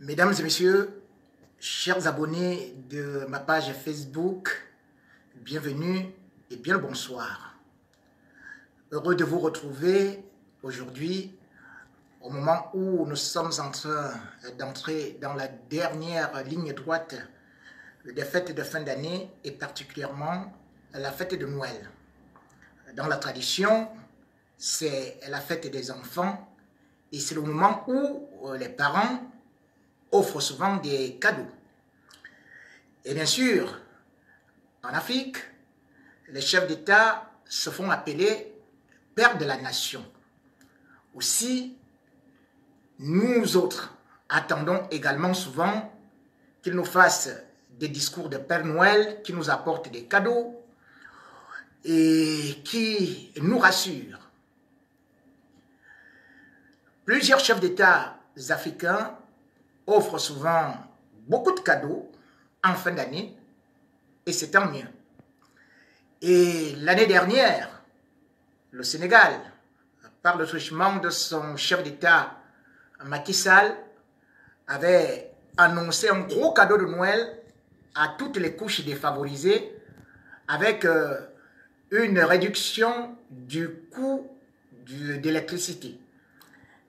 Mesdames et messieurs, chers abonnés de ma page Facebook, bienvenue et bien le bonsoir. Heureux de vous retrouver aujourd'hui au moment où nous sommes en train d'entrer dans la dernière ligne droite des fêtes de fin d'année et particulièrement la fête de Noël. Dans la tradition, c'est la fête des enfants et c'est le moment où les parents offrent souvent des cadeaux. Et bien sûr, en Afrique, les chefs d'État se font appeler pères de la nation. Aussi, nous autres attendons également souvent qu'ils nous fassent des discours de Père Noël, qui nous apportent des cadeaux et qui nous rassurent. Plusieurs chefs d'État africains offrent souvent beaucoup de cadeaux en fin d'année et c'est tant mieux. Et l'année dernière, le Sénégal, par le truchement de son chef d'État Macky Sall, avait annoncé un gros cadeau de Noël à toutes les couches défavorisées avec une réduction du coût de l'électricité.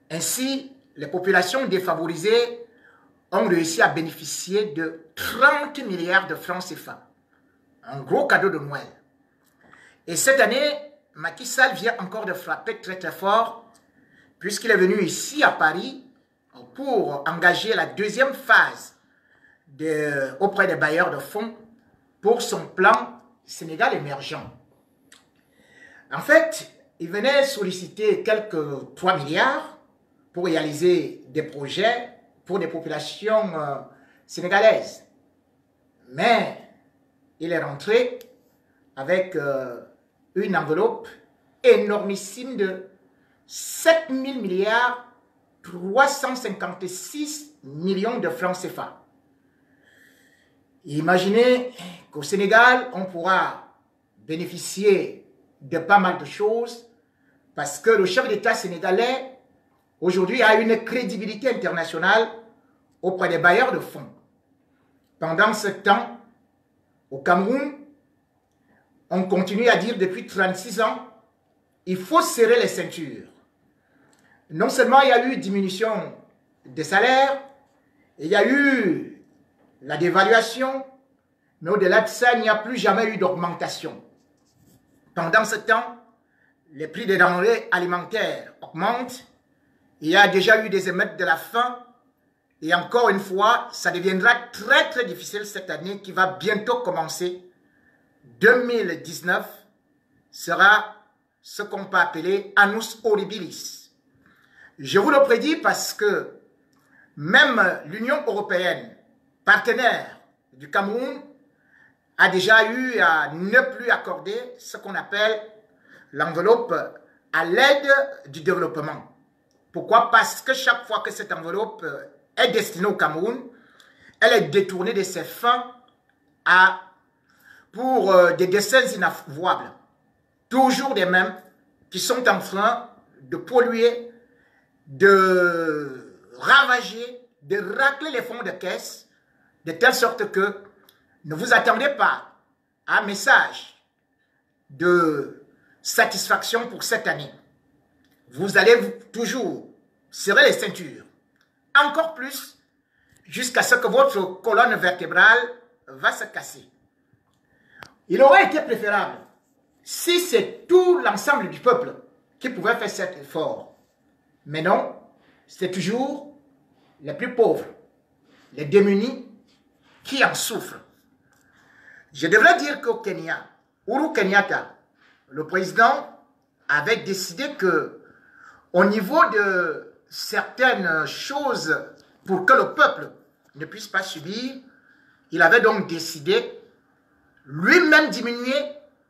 Ainsi, les populations défavorisées ont réussi à bénéficier de 30 milliards de francs CFA. Un gros cadeau de Noël. Et cette année, Macky Sall vient encore de frapper très très fort puisqu'il est venu ici à Paris pour engager la deuxième phase auprès des bailleurs de fonds pour son plan Sénégal émergent. En fait, il venait solliciter quelques 3 milliards pour réaliser des projets pour des populations sénégalaises. Mais il est rentré avec une enveloppe énormissime de 7 000 milliards 356 millions de francs CFA. Imaginez qu'au Sénégal, on pourra bénéficier de pas mal de choses parce que le chef d'État sénégalais aujourd'hui a une crédibilité internationale auprès des bailleurs de fonds. Pendant ce temps, au Cameroun, on continue à dire depuis 36 ans, il faut serrer les ceintures. Non seulement il y a eu diminution des salaires, il y a eu la dévaluation, mais au-delà de ça, il n'y a plus jamais eu d'augmentation. Pendant ce temps, les prix des denrées alimentaires augmentent. Il y a déjà eu des émeutes de la faim. Et encore une fois, ça deviendra très très difficile cette année qui va bientôt commencer. 2019 sera ce qu'on peut appeler Annus Horribilis. Je vous le prédis parce que même l'Union européenne, partenaire du Cameroun, a déjà eu à ne plus accorder ce qu'on appelle l'enveloppe à l'aide du développement. Pourquoi? Parce que chaque fois que cette enveloppe est destinée au Cameroun, elle est détournée de ses fins pour des dessins inavouables. Toujours des mêmes qui sont en train de polluer, de ravager, de racler les fonds de caisse, de telle sorte que ne vous attendez pas à un message de satisfaction pour cette année. Vous allez toujours serrer les ceintures, encore plus, jusqu'à ce que votre colonne vertébrale va se casser. Il aurait été préférable si c'est tout l'ensemble du peuple qui pouvait faire cet effort. Mais non, c'est toujours les plus pauvres, les démunis qui en souffrent. Je devrais dire qu'au Kenya, Uhuru Kenyatta, le président, avait décidé que au niveau de certaines choses pour que le peuple ne puisse pas subir, il avait donc décidé lui-même diminuer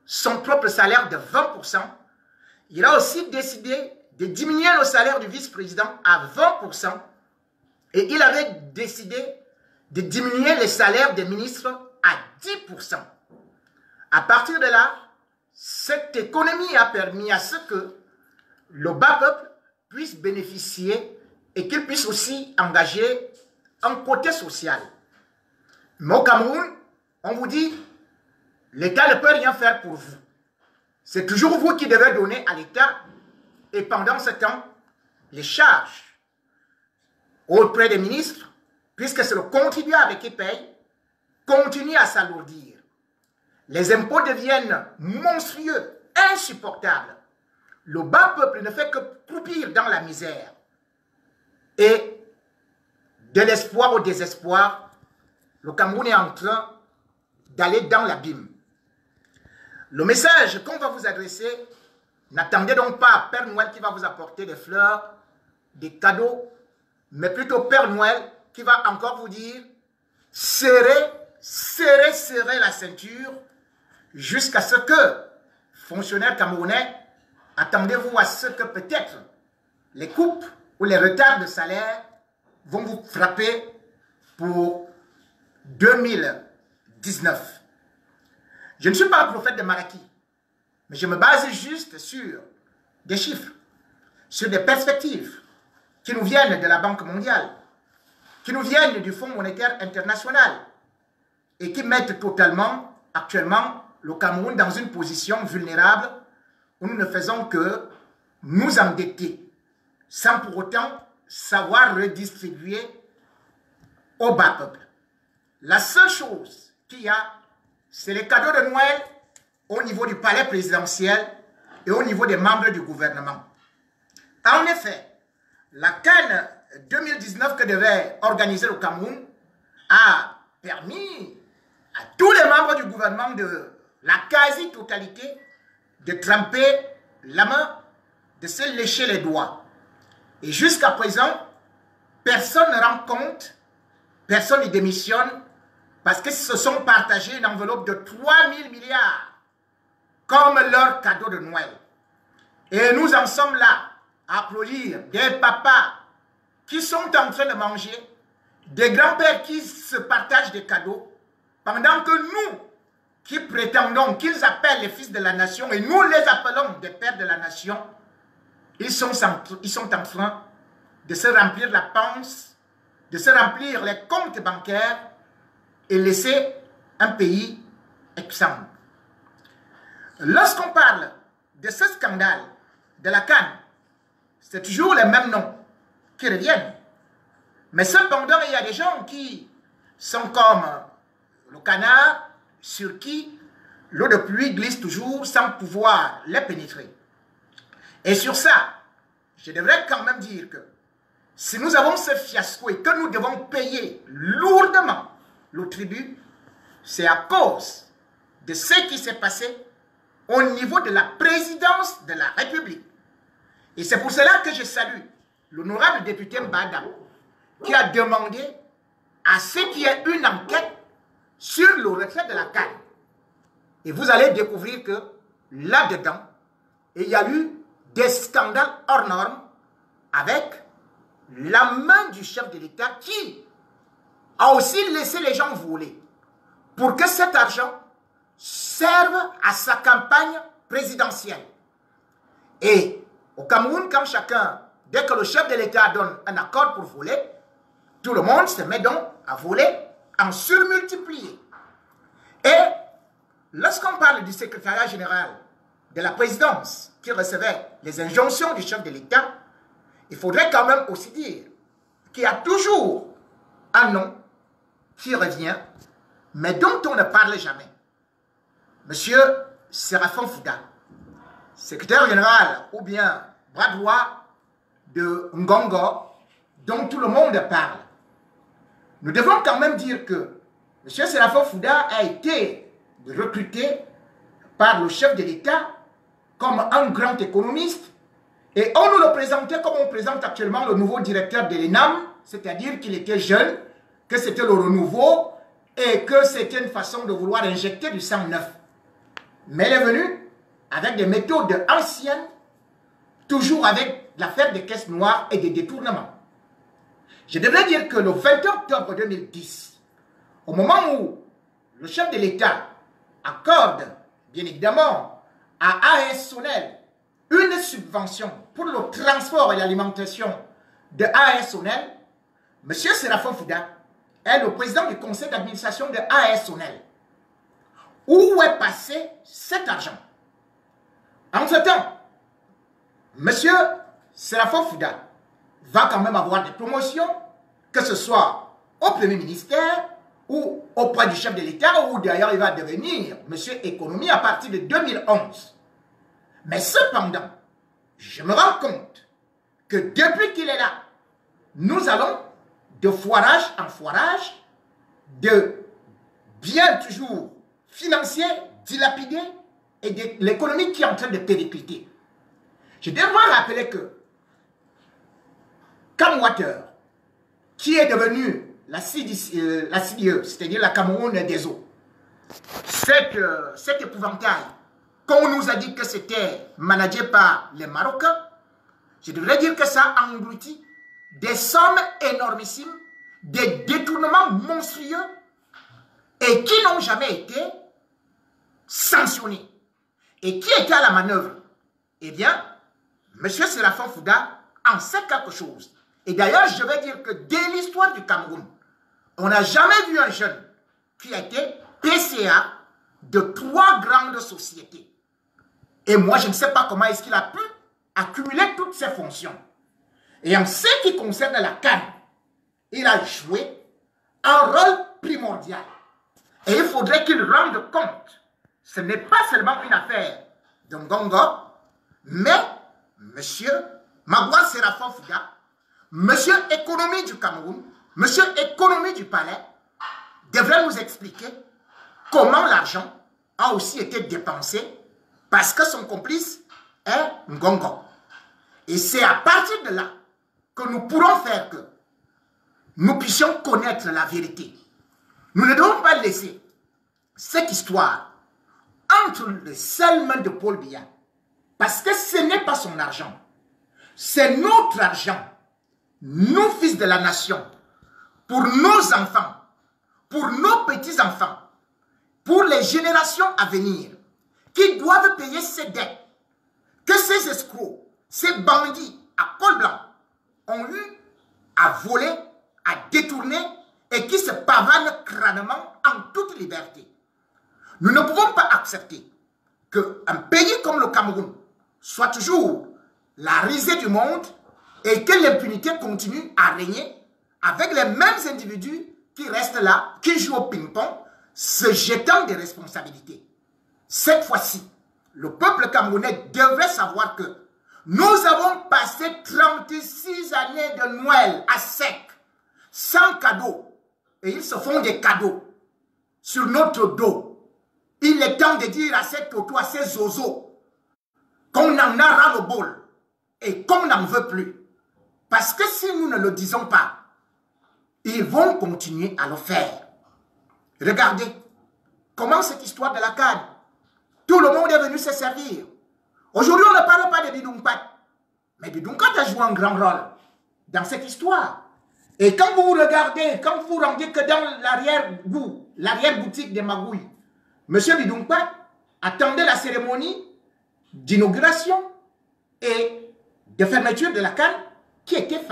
son propre salaire de 20%. Il a aussi décidé de diminuer le salaire du vice-président à 20%. Et il avait décidé de diminuer les salaires des ministres à 10%. À partir de là, cette économie a permis à ce que le bas peuple puisse bénéficier et qu'il puisse aussi engager en côté social. Mais au Cameroun, on vous dit, l'État ne peut rien faire pour vous. C'est toujours vous qui devez donner à l'État. Et pendant ce temps, les charges auprès des ministres, puisque c'est le contribuable qui paye, continuent à s'alourdir. Les impôts deviennent monstrueux, insupportables. Le bas peuple ne fait que croupir dans la misère. Et de l'espoir au désespoir, le Cameroun est en train d'aller dans l'abîme. Le message qu'on va vous adresser, n'attendez donc pas Père Noël qui va vous apporter des fleurs, des cadeaux, mais plutôt Père Noël qui va encore vous dire serrez la ceinture jusqu'à ce que, fonctionnaires camerounais, attendez-vous à ce que peut-être les coupes ou les retards de salaire vont vous frapper pour 2019. Je ne suis pas un prophète de Malachie, mais je me base juste sur des chiffres, sur des perspectives qui nous viennent de la Banque mondiale, qui nous viennent du Fonds monétaire international et qui mettent totalement, actuellement, le Cameroun dans une position vulnérable où nous ne faisons que nous endetter sans pour autant savoir redistribuer au bas peuple. La seule chose qu'il y a, c'est les cadeaux de Noël au niveau du palais présidentiel et au niveau des membres du gouvernement. En effet, la CAN 2019 que devait organiser le Cameroun a permis à tous les membres du gouvernement de la quasi-totalité de tremper la main, de se lécher les doigts. Et jusqu'à présent, personne ne rend compte, personne ne démissionne, parce qu'ils se sont partagés une enveloppe de 3 000 milliards comme leur cadeau de Noël. Et nous en sommes là à applaudir des papas qui sont en train de manger, des grands-pères qui se partagent des cadeaux, pendant que nous, qui prétendons qu'ils appellent les fils de la nation, et nous les appelons des pères de la nation, ils sont en train de se remplir la panse, de se remplir les comptes bancaires et laisser un pays exsangue. Lorsqu'on parle de ce scandale de la CAN, c'est toujours les mêmes noms qui reviennent. Mais cependant, il y a des gens qui sont comme le canard sur qui l'eau de pluie glisse toujours sans pouvoir les pénétrer. Et sur ça, je devrais quand même dire que si nous avons ce fiasco et que nous devons payer lourdement le tribut, c'est à cause de ce qui s'est passé au niveau de la présidence de la République. Et c'est pour cela que je salue l'honorable député Mbada qui a demandé à ce qu'il y ait une enquête sur le retrait de la CAN. Et vous allez découvrir que là-dedans, il y a eu des scandales hors normes avec la main du chef de l'État qui a aussi laissé les gens voler pour que cet argent serve à sa campagne présidentielle. Et au Cameroun, quand chacun, dès que le chef de l'État donne un accord pour voler, tout le monde se met donc à voler en surmultiplié. Et lorsqu'on parle du secrétariat général de la présidence qui recevait les injonctions du chef de l'État, il faudrait quand même aussi dire qu'il y a toujours un nom qui revient, mais dont on ne parle jamais. Monsieur Séraphin Fouda, secrétaire général ou bien bras droit de Ngongo, dont tout le monde parle. Nous devons quand même dire que monsieur Séraphin Fouda a été recruté par le chef de l'État comme un grand économiste et on nous le présentait comme on présente actuellement le nouveau directeur de l'ENAM, c'est-à-dire qu'il était jeune, que c'était le renouveau et que c'était une façon de vouloir injecter du sang neuf. Mais il est venu avec des méthodes anciennes, toujours avec l'affaire des caisses noires et des détournements. Je devrais dire que le 20 octobre 2010, au moment où le chef de l'État accorde, bien évidemment, à AS Sonel une subvention pour le transport et l'alimentation de AS Sonel, Monsieur Séraphin Fouda est le président du conseil d'administration de AS Sonel. Où est passé cet argent? Entre-temps, monsieur Séraphin Fouda va quand même avoir des promotions, que ce soit au Premier ministère ou auprès du chef de l'État, ou d'ailleurs il va devenir monsieur économie à partir de 2011. Mais cependant, je me rends compte que depuis qu'il est là, nous allons de foirage en foirage, de biens toujours financiers dilapidés et de l'économie qui est en train de péricliter. Je devrais rappeler que Camwater, qui est devenu la CDE, c'est-à-dire la Cameroun des eaux, cet épouvantail qu'on nous a dit que c'était managé par les Marocains, je devrais dire que ça a englouti des sommes énormissimes, des détournements monstrueux et qui n'ont jamais été sanctionnés. Et qui était à la manœuvre? Eh bien, M. Séraphin Fouda en sait quelque chose. Et d'ailleurs, je vais dire que dès l'histoire du Cameroun, on n'a jamais vu un jeune qui a été PCA de 3 grandes sociétés. Et moi, je ne sais pas comment est-ce qu'il a pu accumuler toutes ces fonctions. Et en ce qui concerne la CAN, il a joué un rôle primordial. Et il faudrait qu'il rende compte. Ce n'est pas seulement une affaire de Ngongo, mais monsieur Magua Séraphin Fouda, monsieur économie du Cameroun, monsieur économie du palais, devrait nous expliquer comment l'argent a aussi été dépensé parce que son complice est Ngongo. Et c'est à partir de là que nous pourrons faire que nous puissions connaître la vérité. Nous ne devons pas laisser cette histoire entre les seules mains de Paul Biya, parce que ce n'est pas son argent, c'est notre argent, nous fils de la nation, pour nos enfants, pour nos petits-enfants, pour les générations à venir, qui doivent payer ces dettes que ces escrocs, ces bandits à col blanc ont eu à voler, à détourner et qui se pavanent crânement en toute liberté. Nous ne pouvons pas accepter qu'un pays comme le Cameroun soit toujours la risée du monde et que l'impunité continue à régner avec les mêmes individus qui restent là, qui jouent au ping-pong, se jetant des responsabilités. Cette fois-ci, le peuple camerounais devrait savoir que nous avons passé 36 années de Noël à sec, sans cadeaux, et ils se font des cadeaux sur notre dos. Il est temps de dire à ces totos, à ces zozos, qu'on en a ras le bol et qu'on n'en veut plus. Parce que si nous ne le disons pas, ils vont continuer à le faire. Regardez comment cette histoire de la canne, tout le monde est venu se servir. Aujourd'hui, on ne parle pas de Bidounkpat, mais Bidounkpat a joué un grand rôle dans cette histoire. Et quand vous regardez, quand vous rendez que dans l'arrière-boutique des magouilles, M. Bidounkpat attendait la cérémonie d'inauguration et de fermeture de la canne qui était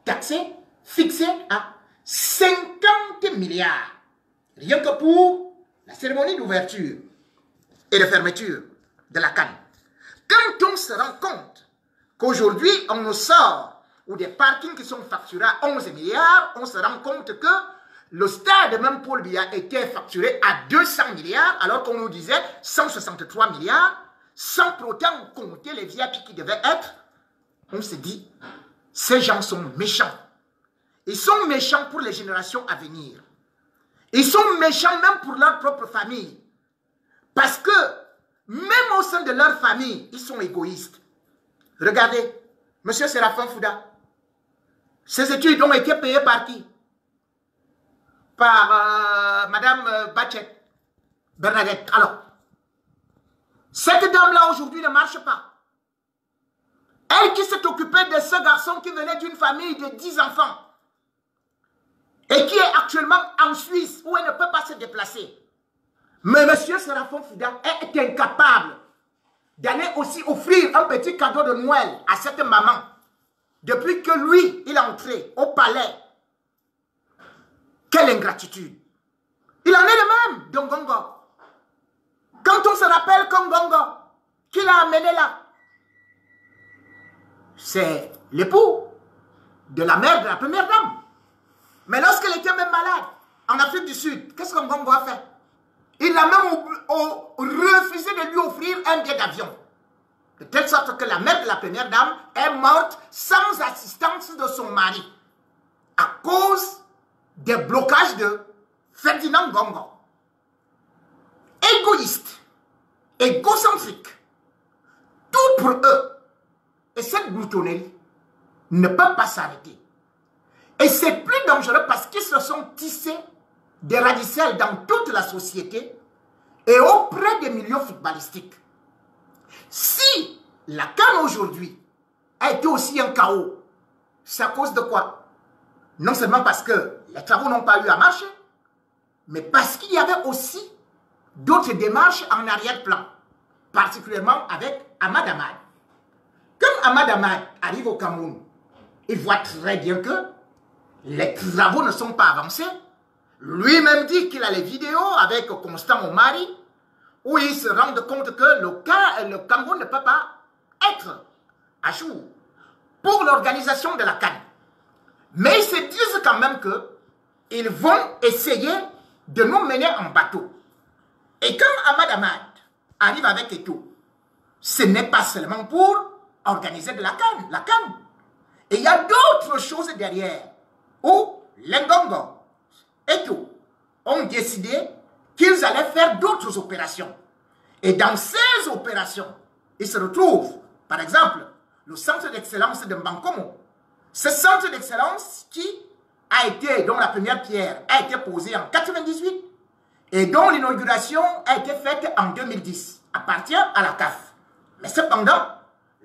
taxée, fixée à 50 milliards. Rien que pour la cérémonie d'ouverture et de fermeture de la canne. Quand on se rend compte qu'aujourd'hui, on nous sort ou des parkings qui sont facturés à 11 milliards, on se rend compte que le stade, même Paul Biya, était facturé à 200 milliards, alors qu'on nous disait 163 milliards, sans pour autant compter les VIP qui devaient être. On se dit, ces gens sont méchants. Ils sont méchants pour les générations à venir. Ils sont méchants même pour leur propre famille. Parce que, même au sein de leur famille, ils sont égoïstes. Regardez, M. Séraphin Fouda, ses études ont été payées par qui? Par Madame Bachet, Bernadette. Alors, cette dame-là aujourd'hui ne marche pas. Elle qui s'est occupée de ce garçon qui venait d'une famille de 10 enfants et qui est actuellement en Suisse où elle ne peut pas se déplacer. Mais M. Séraphin Fouda est incapable d'aller aussi offrir un petit cadeau de Noël à cette maman depuis que lui, il est entré au palais. Quelle ingratitude. Il en est le même de Ngongo. Quand on se rappelle que Ngongo, qui l'a amené là, c'est l'époux de la mère de la première dame. Mais lorsqu'elle était même malade, en Afrique du Sud, qu'est-ce que Ngongo a fait? Il a même refusé de lui offrir un billet d'avion. De telle sorte que la mère de la première dame est morte sans assistance de son mari. À cause des blocages de Ferdinand Ngongo. Égoïste, égocentrique, tout pour eux. Et cette gloutonnerie ne peut pas s'arrêter. Et c'est plus dangereux parce qu'ils se sont tissés des radicelles dans toute la société et auprès des milieux footballistiques. Si la CAN aujourd'hui a été aussi un chaos, c'est à cause de quoi? Non seulement parce que les travaux n'ont pas eu à marcher, mais parce qu'il y avait aussi d'autres démarches en arrière-plan, particulièrement avec Ahmad Ahmad. Quand Ahmad Ahmad arrive au Cameroun, il voit très bien que les travaux ne sont pas avancés. Lui-même dit qu'il a les vidéos avec Constant Omari, où il se rend compte que le Cameroun ne peut pas être à jour pour l'organisation de la CAN. Mais ils se disent quand même qu'ils vont essayer de nous mener en bateau. Et quand Ahmad Ahmad arrive avec Eto'o, ce n'est pas seulement pour organiser de la CAN. Et il y a d'autres choses derrière, où les Ngongo et Eto'o ont décidé qu'ils allaient faire d'autres opérations. Et dans ces opérations, ils se retrouvent, par exemple, le centre d'excellence de Mbankomo. Ce centre d'excellence dont la première pierre a été posée en 1998 et dont l'inauguration a été faite en 2010, appartient à la CAF. Mais cependant,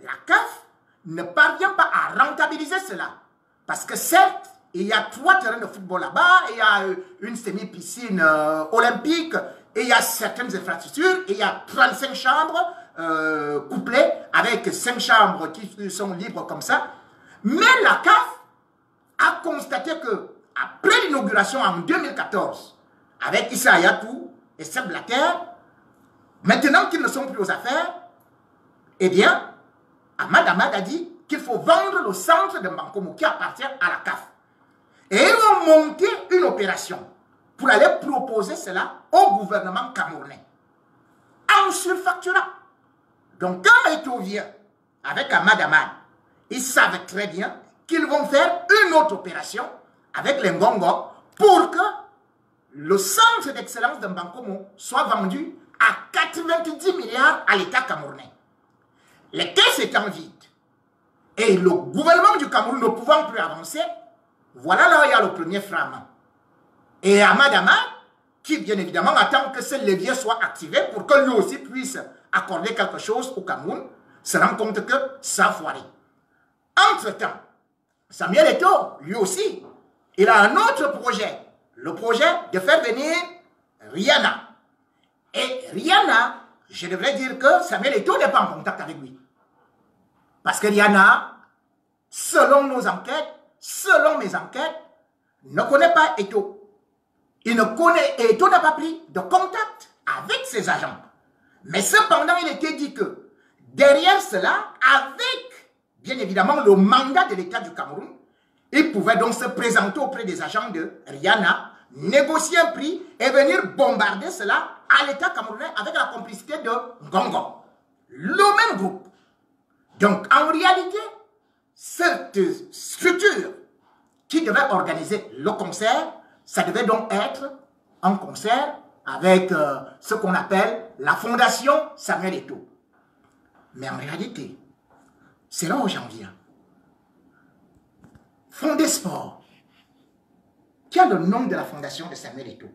la CAF ne parvient pas à rentabiliser cela. Parce que certes, il y a 3 terrains de football là-bas, il y a une semi-piscine olympique, et il y a certaines infrastructures, et il y a 35 chambres couplées avec 5 chambres qui sont libres comme ça. Mais la CAF a constaté que, après l'inauguration en 2014, avec Issa Hayatou et Seb Blatter, maintenant qu'ils ne sont plus aux affaires, eh bien, Ahmad Ahmad a dit qu'il faut vendre le centre de Mbankomo qui appartient à la CAF. Et ils ont monté une opération pour aller proposer cela au gouvernement camerounais en surfacturant. Donc quand Eto'o vient avec Ahmad Ahmad, ils savent très bien qu'ils vont faire une autre opération avec les Ngongo pour que le centre d'excellence de Mbankomo soit vendu à 90 milliards à l'État camerounais. Les caisses étant vides et le gouvernement du Cameroun ne pouvant plus avancer, voilà là où il y a le premier frame. Et Ahmad Ahmad, qui bien évidemment attend que ce levier soit activé pour que lui aussi puisse accorder quelque chose au Cameroun, se rend compte que ça a foiré. Entre-temps, Samuel Eto'o, lui aussi, il a un autre projet. Le projet de faire venir Rihanna. Et Rihanna, je devrais dire que Samuel Eto'o n'est pas en contact avec lui. Parce que Rihanna, selon nos enquêtes, selon mes enquêtes, ne connaît pas Eto'o. Eto'o n'a pas pris de contact avec ses agents. Mais cependant, il était dit que derrière cela, avec bien évidemment le mandat de l'État du Cameroun, il pouvait donc se présenter auprès des agents de Rihanna, négocier un prix et venir bombarder cela à l'État camerounais avec la complicité de Ngongo. Le même groupe. Donc en réalité, cette structure qui devait organiser le concert, ça devait donc être un concert avec ce qu'on appelle la Fondation Samuel Eto'o. Mais en réalité, c'est là où j'en viens. Fondé Sport, qui a le nom de la fondation de Samuel Eto'o,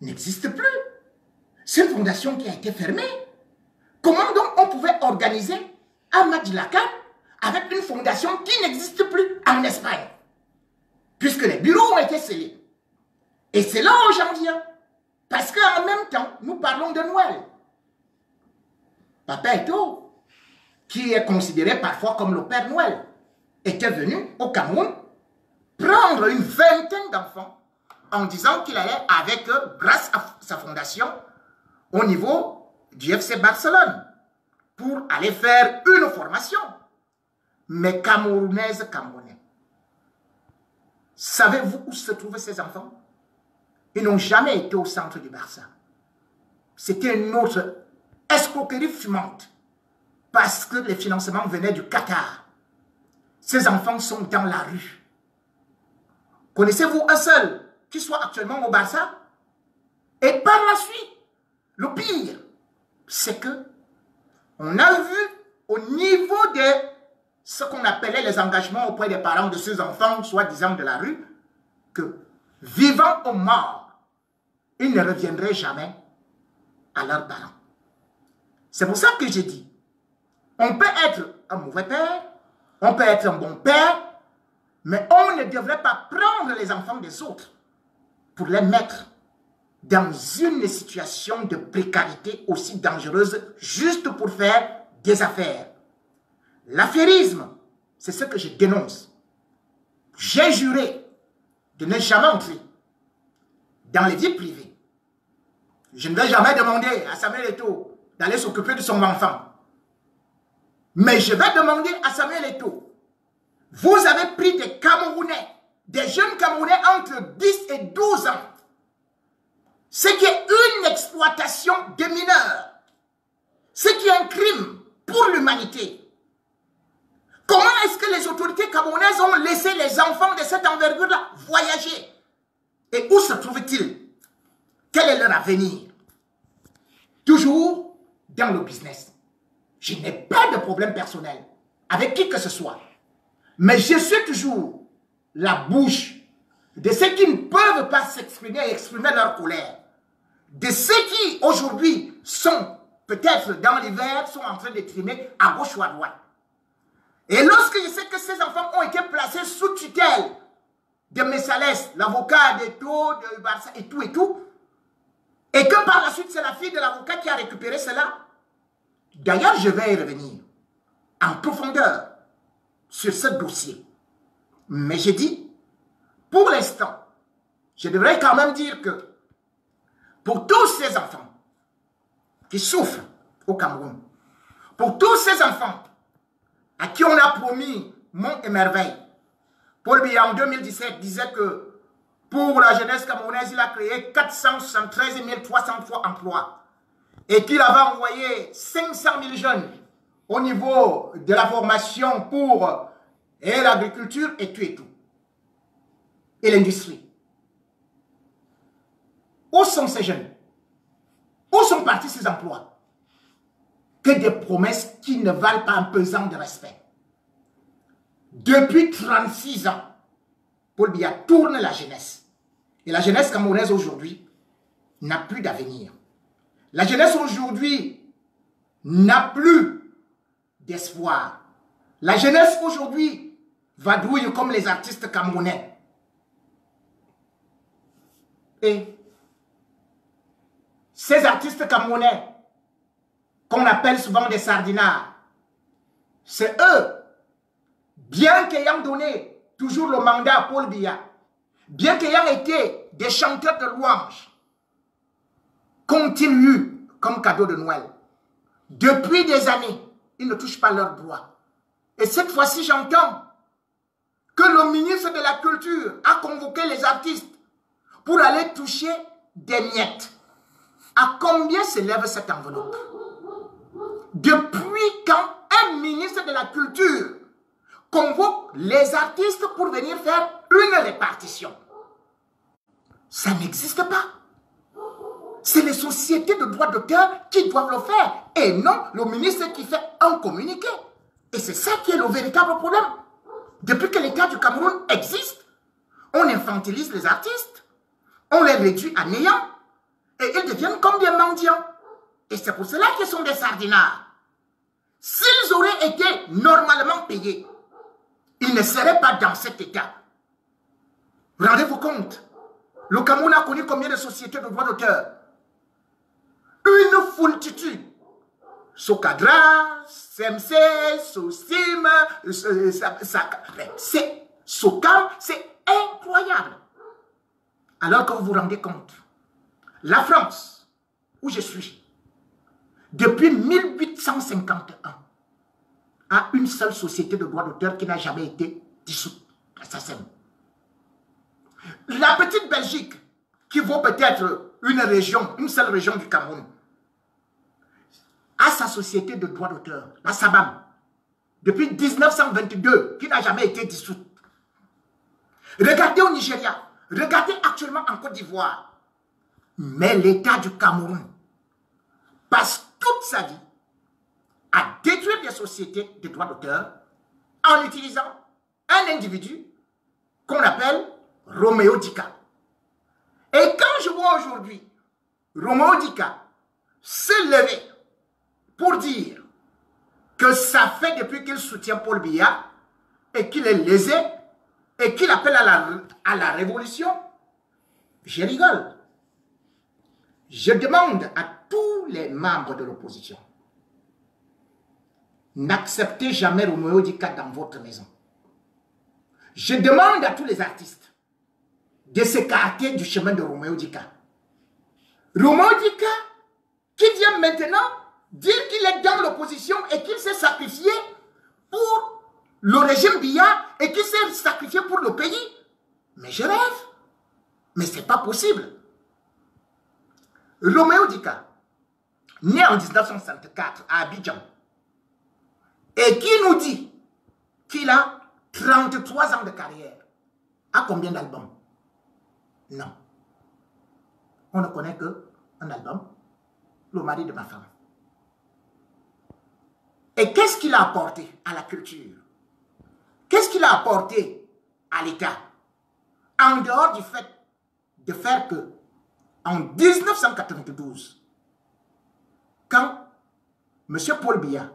n'existe plus. C'est une fondation qui a été fermée. Comment donc on pouvait organiser un match de la CAN avec une fondation qui n'existe plus en Espagne? Puisque les bureaux ont été scellés. Et c'est là où j'en viens. Parce qu'en même temps, nous parlons de Noël. Papa Eto'o, qui est considéré parfois comme le Père Noël, était venu au Cameroun prendre une vingtaine d'enfants en disant qu'il allait avec eux, grâce à sa fondation, au niveau du FC Barcelone, pour aller faire une formation. Mais Camerounaises, Camerounais, savez-vous où se trouvaient ces enfants? Ils n'ont jamais été au centre du Barça. C'était une autre escroquerie fumante, parce que les financements venaient du Qatar. Ces enfants sont dans la rue. Connaissez-vous un seul qui soit actuellement au Barça? Et par la suite, le pire, c'est que on a vu au niveau de ce qu'on appelait les engagements auprès des parents de ces enfants, soi-disant de la rue, que vivant ou morts, ils ne reviendraient jamais à leurs parents. C'est pour ça que j'ai dit, on peut être un mauvais père, on peut être un bon père, mais on ne devrait pas prendre les enfants des autres pour les mettre dans une situation de précarité aussi dangereuse juste pour faire des affaires. L'affairisme, c'est ce que je dénonce. J'ai juré de ne jamais entrer dans les vies privées. Je ne vais jamais demander à Samuel Eto'o d'aller s'occuper de son enfant. Mais je vais demander à Samuel Eto'o, vous avez pris des Camerounais, des jeunes Camerounais entre 10 et 12 ans, ce qui est une exploitation des mineurs, ce qui est un crime pour l'humanité. Comment est-ce que les autorités camerounaises ont laissé les enfants de cette envergure-là voyager? Et où se trouvent-ils? Quel est leur avenir? Toujours dans le business. Je n'ai pas de problème personnel avec qui que ce soit. Mais je suis toujours la bouche de ceux qui ne peuvent pas s'exprimer et exprimer leur colère. De ceux qui, aujourd'hui, sont peut-être dans l'hiver, sont en train de trimer à gauche ou à droite. Et lorsque je sais que ces enfants ont été placés sous tutelle de Messalès, l'avocat d'Eto'o, de Barça et tout, et que par la suite, c'est la fille de l'avocat qui a récupéré cela. D'ailleurs, je vais y revenir en profondeur sur ce dossier. Mais j'ai dit, pour l'instant, je devrais quand même dire que pour tous ces enfants qui souffrent au Cameroun, pour tous ces enfants à qui on a promis Monts et Merveilles, Paul Biya en 2017 disait que pour la jeunesse camerounaise, il a créé 473 303 emplois et qu'il avait envoyé 500 000 jeunes au niveau de la formation pour l'agriculture et tout. Et l'industrie. Où sont ces jeunes? Où sont partis ces emplois? Que des promesses qui ne valent pas un pesant de respect. Depuis 36 ans, Paul Biya tourne la jeunesse. Et la jeunesse camerounaise aujourd'hui n'a plus d'avenir. La jeunesse aujourd'hui n'a plus d'espoir. La jeunesse aujourd'hui vadrouille comme les artistes camerounais. Et ces artistes camerounais, qu'on appelle souvent des sardinards, c'est eux, bien qu'ayant donné toujours le mandat à Paul Biya, bien qu'ayant été des chanteurs de louanges, continuent comme cadeau de Noël. Depuis des années, ils ne touchent pas leurs droits. Et cette fois-ci, j'entends que le ministre de la Culture a convoqué les artistes pour aller toucher des miettes. À combien s'élève cette enveloppe? Depuis quand un ministre de la Culture convoque les artistes pour venir faire une répartition? Ça n'existe pas. C'est les sociétés de droits d'auteur qui doivent le faire et non le ministre qui fait un communiqué. Et c'est ça qui est le véritable problème. Depuis que l'État du Cameroun existe, on infantilise les artistes, on les réduit à néant et ils deviennent comme des mendiants. Et c'est pour cela qu'ils sont des sardinards. S'ils auraient été normalement payés, ils ne seraient pas dans cet état. Rendez-vous compte, le Cameroun a connu combien de sociétés de droits d'auteur? Une foultitude. Socadra, CMC, Sosim, Socam, c'est incroyable. Alors que vous vous rendez compte, la France, où je suis, depuis 1851, a une seule société de droit d'auteur qui n'a jamais été dissoute. La petite Belgique, qui vaut peut-être une région, une seule région du Cameroun, a sa société de droit d'auteur, la SABAM, depuis 1922, qui n'a jamais été dissoute. Regardez au Nigeria, regardez actuellement en Côte d'Ivoire. Mais l'État du Cameroun passe toute sa vie à détruire des sociétés de droit d'auteur en utilisant un individu qu'on appelle Roméo Dika. Et quand je vois aujourd'hui Roméo Dika se lever pour dire que ça fait depuis qu'il soutient Paul Biya et qu'il est lésé et qu'il appelle à la révolution, je rigole. Je demande à tous les membres de l'opposition, n'acceptez jamais Roméo Dika dans votre maison. Je demande à tous les artistes de s'écarter du chemin de Roméo Dika. Roméo Dika, qui vient maintenant dire qu'il est dans l'opposition et qu'il s'est sacrifié pour le régime Biya et qu'il s'est sacrifié pour le pays. Mais je rêve. Mais ce n'est pas possible. Roméo Dika, né en 1964 à Abidjan, et qui nous dit qu'il a 33 ans de carrière, a combien d'albums? Non. On ne connaît qu'un album, Le mari de ma femme. Et qu'est-ce qu'il a apporté à la culture? Qu'est-ce qu'il a apporté à l'État? En dehors du fait de faire que, en 1992, quand M. Paul Biya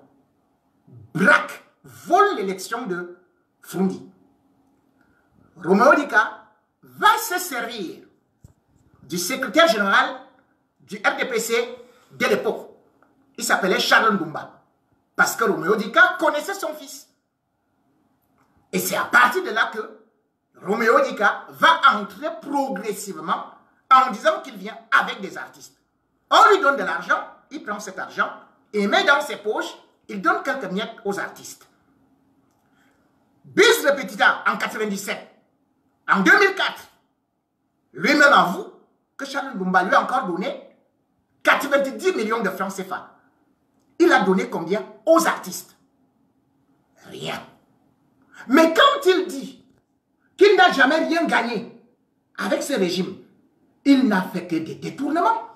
braque, vole l'élection de Frundi, Roméo Dika va se servir du secrétaire général du RDPC de l'époque. Il s'appelait Charles Ndumba. Parce que Roméo Dika connaissait son fils. Et c'est à partir de là que Roméo Dika va entrer progressivement en disant qu'il vient avec des artistes. On lui donne de l'argent, il prend cet argent et met dans ses poches, il donne quelques miettes aux artistes. Bis le Petita en 97, en 2004, lui-même avoue que Charles Ndumba lui a encore donné 90 millions de francs CFA. Il a donné combien aux artistes? Rien. Mais quand il dit qu'il n'a jamais rien gagné avec ce régime, il n'a fait que des détournements.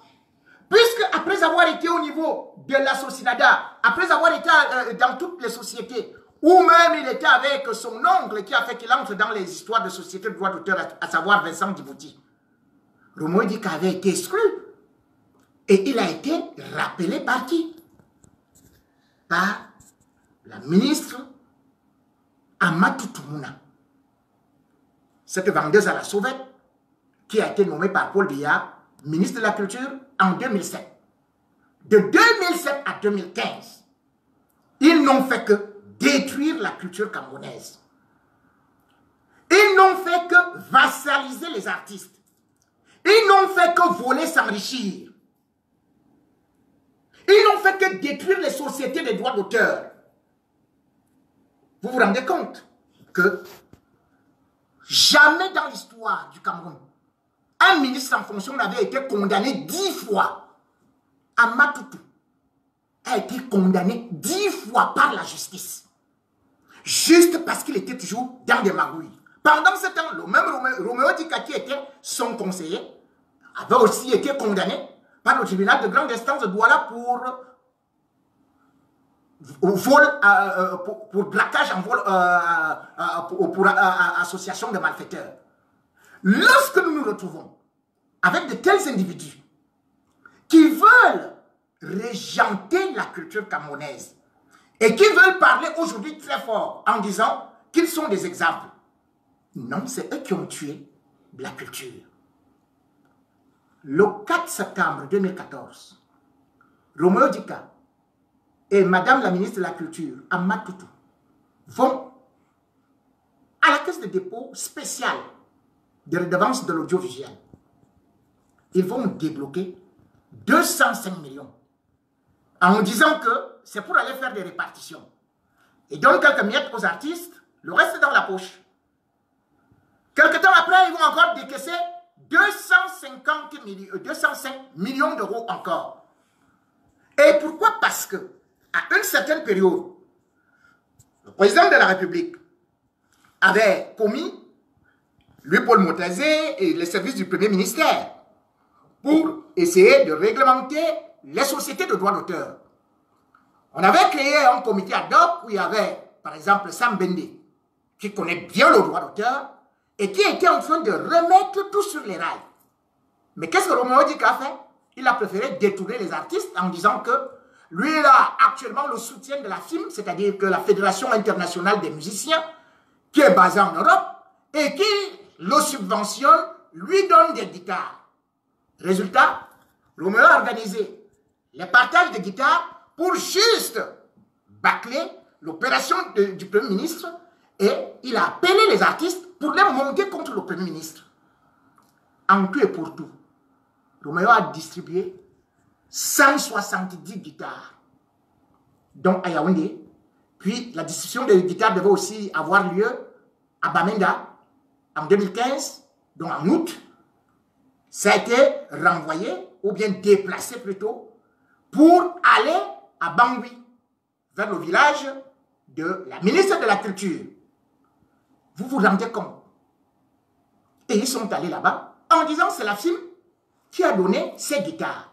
Puisque après avoir été au niveau de la Socinada, après avoir été dans toutes les sociétés, ou même il était avec son oncle qui a fait qu'il entre dans les histoires de sociétés de droit d'auteur, à savoir Vincent Djibouti, Roméo Dika avait été exclu. Et il a été rappelé par qui? Par la ministre Amatou Toumouna, cette vendeuse à la sauvette qui a été nommée par Paul Biya ministre de la Culture en 2007. De 2007 à 2015, ils n'ont fait que détruire la culture camerounaise. Ils n'ont fait que vassaliser les artistes. Ils n'ont fait que voler, s'enrichir. Ils n'ont fait que détruire les sociétés des droits d'auteur. Vous vous rendez compte que jamais dans l'histoire du Cameroun, un ministre en fonction n'avait été condamné 10 fois. Amatoutou a été condamné 10 fois par la justice. Juste parce qu'il était toujours dans des magouilles. Pendant ce temps, le même Roméo Dika, qui était son conseiller, avait aussi été condamné par le tribunal de grande instance de Douala pour vol, pour braquage en vol, pour association de malfaiteurs. Lorsque nous nous retrouvons avec de tels individus qui veulent régenter la culture camerounaise et qui veulent parler aujourd'hui très fort en disant qu'ils sont des exemples, non, c'est eux qui ont tué la culture. Le 4 septembre 2014, Roméo Dika et Madame la ministre de la Culture, Amma Toutou, vont à la caisse de dépôt spéciale de redevance de l'audiovisuel. Ils vont débloquer 205 millions en disant que c'est pour aller faire des répartitions. Ils donnent quelques miettes aux artistes, le reste est dans la poche. Quelque temps après, ils vont encore décaisser 205 millions d'euros encore. Et pourquoi? Parce que, à une certaine période, le président de la République avait commis, lui Paul Motazé et les services du Premier ministère, pour essayer de réglementer les sociétés de droits d'auteur. On avait créé un comité ad hoc où il y avait, par exemple, Sam Bende, qui connaît bien le droit d'auteur, et qui était en train de remettre tout sur les rails. Mais qu'est-ce que Roméo Dika a fait? Il a préféré détourner les artistes en disant que lui, il a actuellement le soutien de la FIM, c'est-à-dire que la Fédération internationale des musiciens, qui est basée en Europe, et qui le subventionne, lui donne des guitares. Résultat, Roméo a organisé les partages de guitares pour juste bâcler l'opération du Premier ministre, et il a appelé les artistes pour les monter contre le Premier ministre. En tout et pour tout, Roméo a distribué 170 guitares, dont à Yaoundé. Puis la distribution des guitares devait aussi avoir lieu à Bamenda en 2015, donc en août. Ça a été renvoyé, ou bien déplacé plutôt, pour aller à Bangui, vers le village de la ministre de la Culture. Vous vous rendez compte? Et ils sont allés là-bas en disant c'est la FIM qui a donné ces guitares.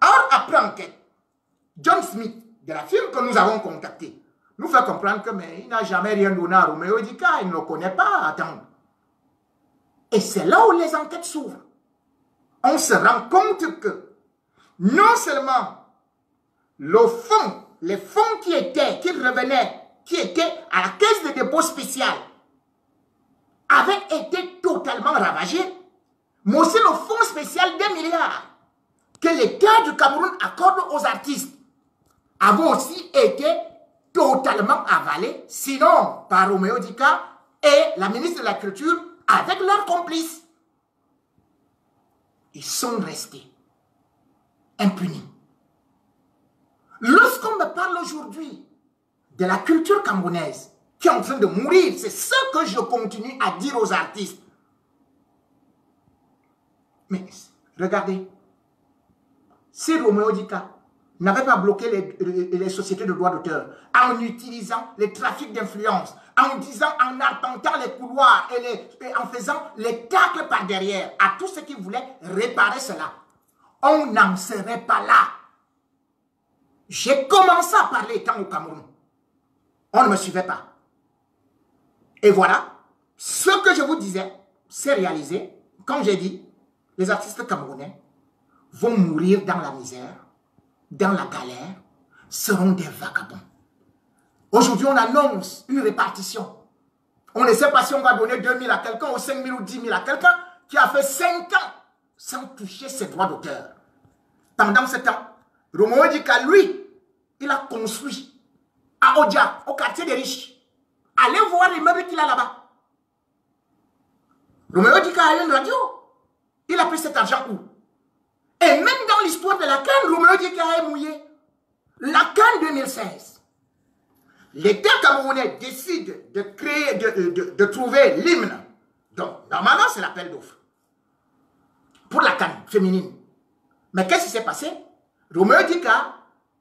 Or, après enquête, John Smith de la FIM que nous avons contacté nous fait comprendre que mais il n'a jamais rien donné à Roméo Dika, il ne le connaît pas, attends. Et c'est là où les enquêtes s'ouvrent. On se rend compte que non seulement le fonds, les fonds qui revenaient, qui étaient à la caisse de dépôt spéciale, avaient été totalement ravagés, mais aussi le fonds spécial des milliards que l'État du Cameroun accorde aux artistes avaient aussi été totalement avalés, sinon par Roméo Dika et la ministre de la Culture avec leurs complices. Ils sont restés impunis. Lorsqu'on me parle aujourd'hui de la culture camerounaise qui est en train de mourir, c'est ce que je continue à dire aux artistes. Mais regardez, si Roméo Dika n'avait pas bloqué les sociétés de droits d'auteur en utilisant les trafics d'influence, en disant, en arpentant les couloirs et en faisant les tacles par derrière à tous ceux qui voulaient réparer cela, on n'en serait pas là. J'ai commencé à parler étant au Cameroun. On ne me suivait pas. Et voilà, ce que je vous disais, c'est réalisé. Comme j'ai dit, les artistes camerounais vont mourir dans la misère, dans la galère, seront des vagabonds. Aujourd'hui, on annonce une répartition. On ne sait pas si on va donner 2 000 à quelqu'un ou 5 000 ou 10 000 à quelqu'un qui a fait 5 ans sans toucher ses droits d'auteur. Pendant ce temps, Roméo Dika, lui, il a construit à Odia, au quartier des riches. Allez voir l'immeuble qu'il a là-bas. Roméo Dika a une radio. Il a pris cet argent où? Et même dans l'histoire de la CAN, Roméo Dika a mouillé. La CAN 2016. L'État camerounais décide de créer, de trouver l'hymne. Donc, normalement, c'est l'appel d'offres. Pour la CAN féminine. Mais qu'est-ce qui s'est passé? Roméo Dika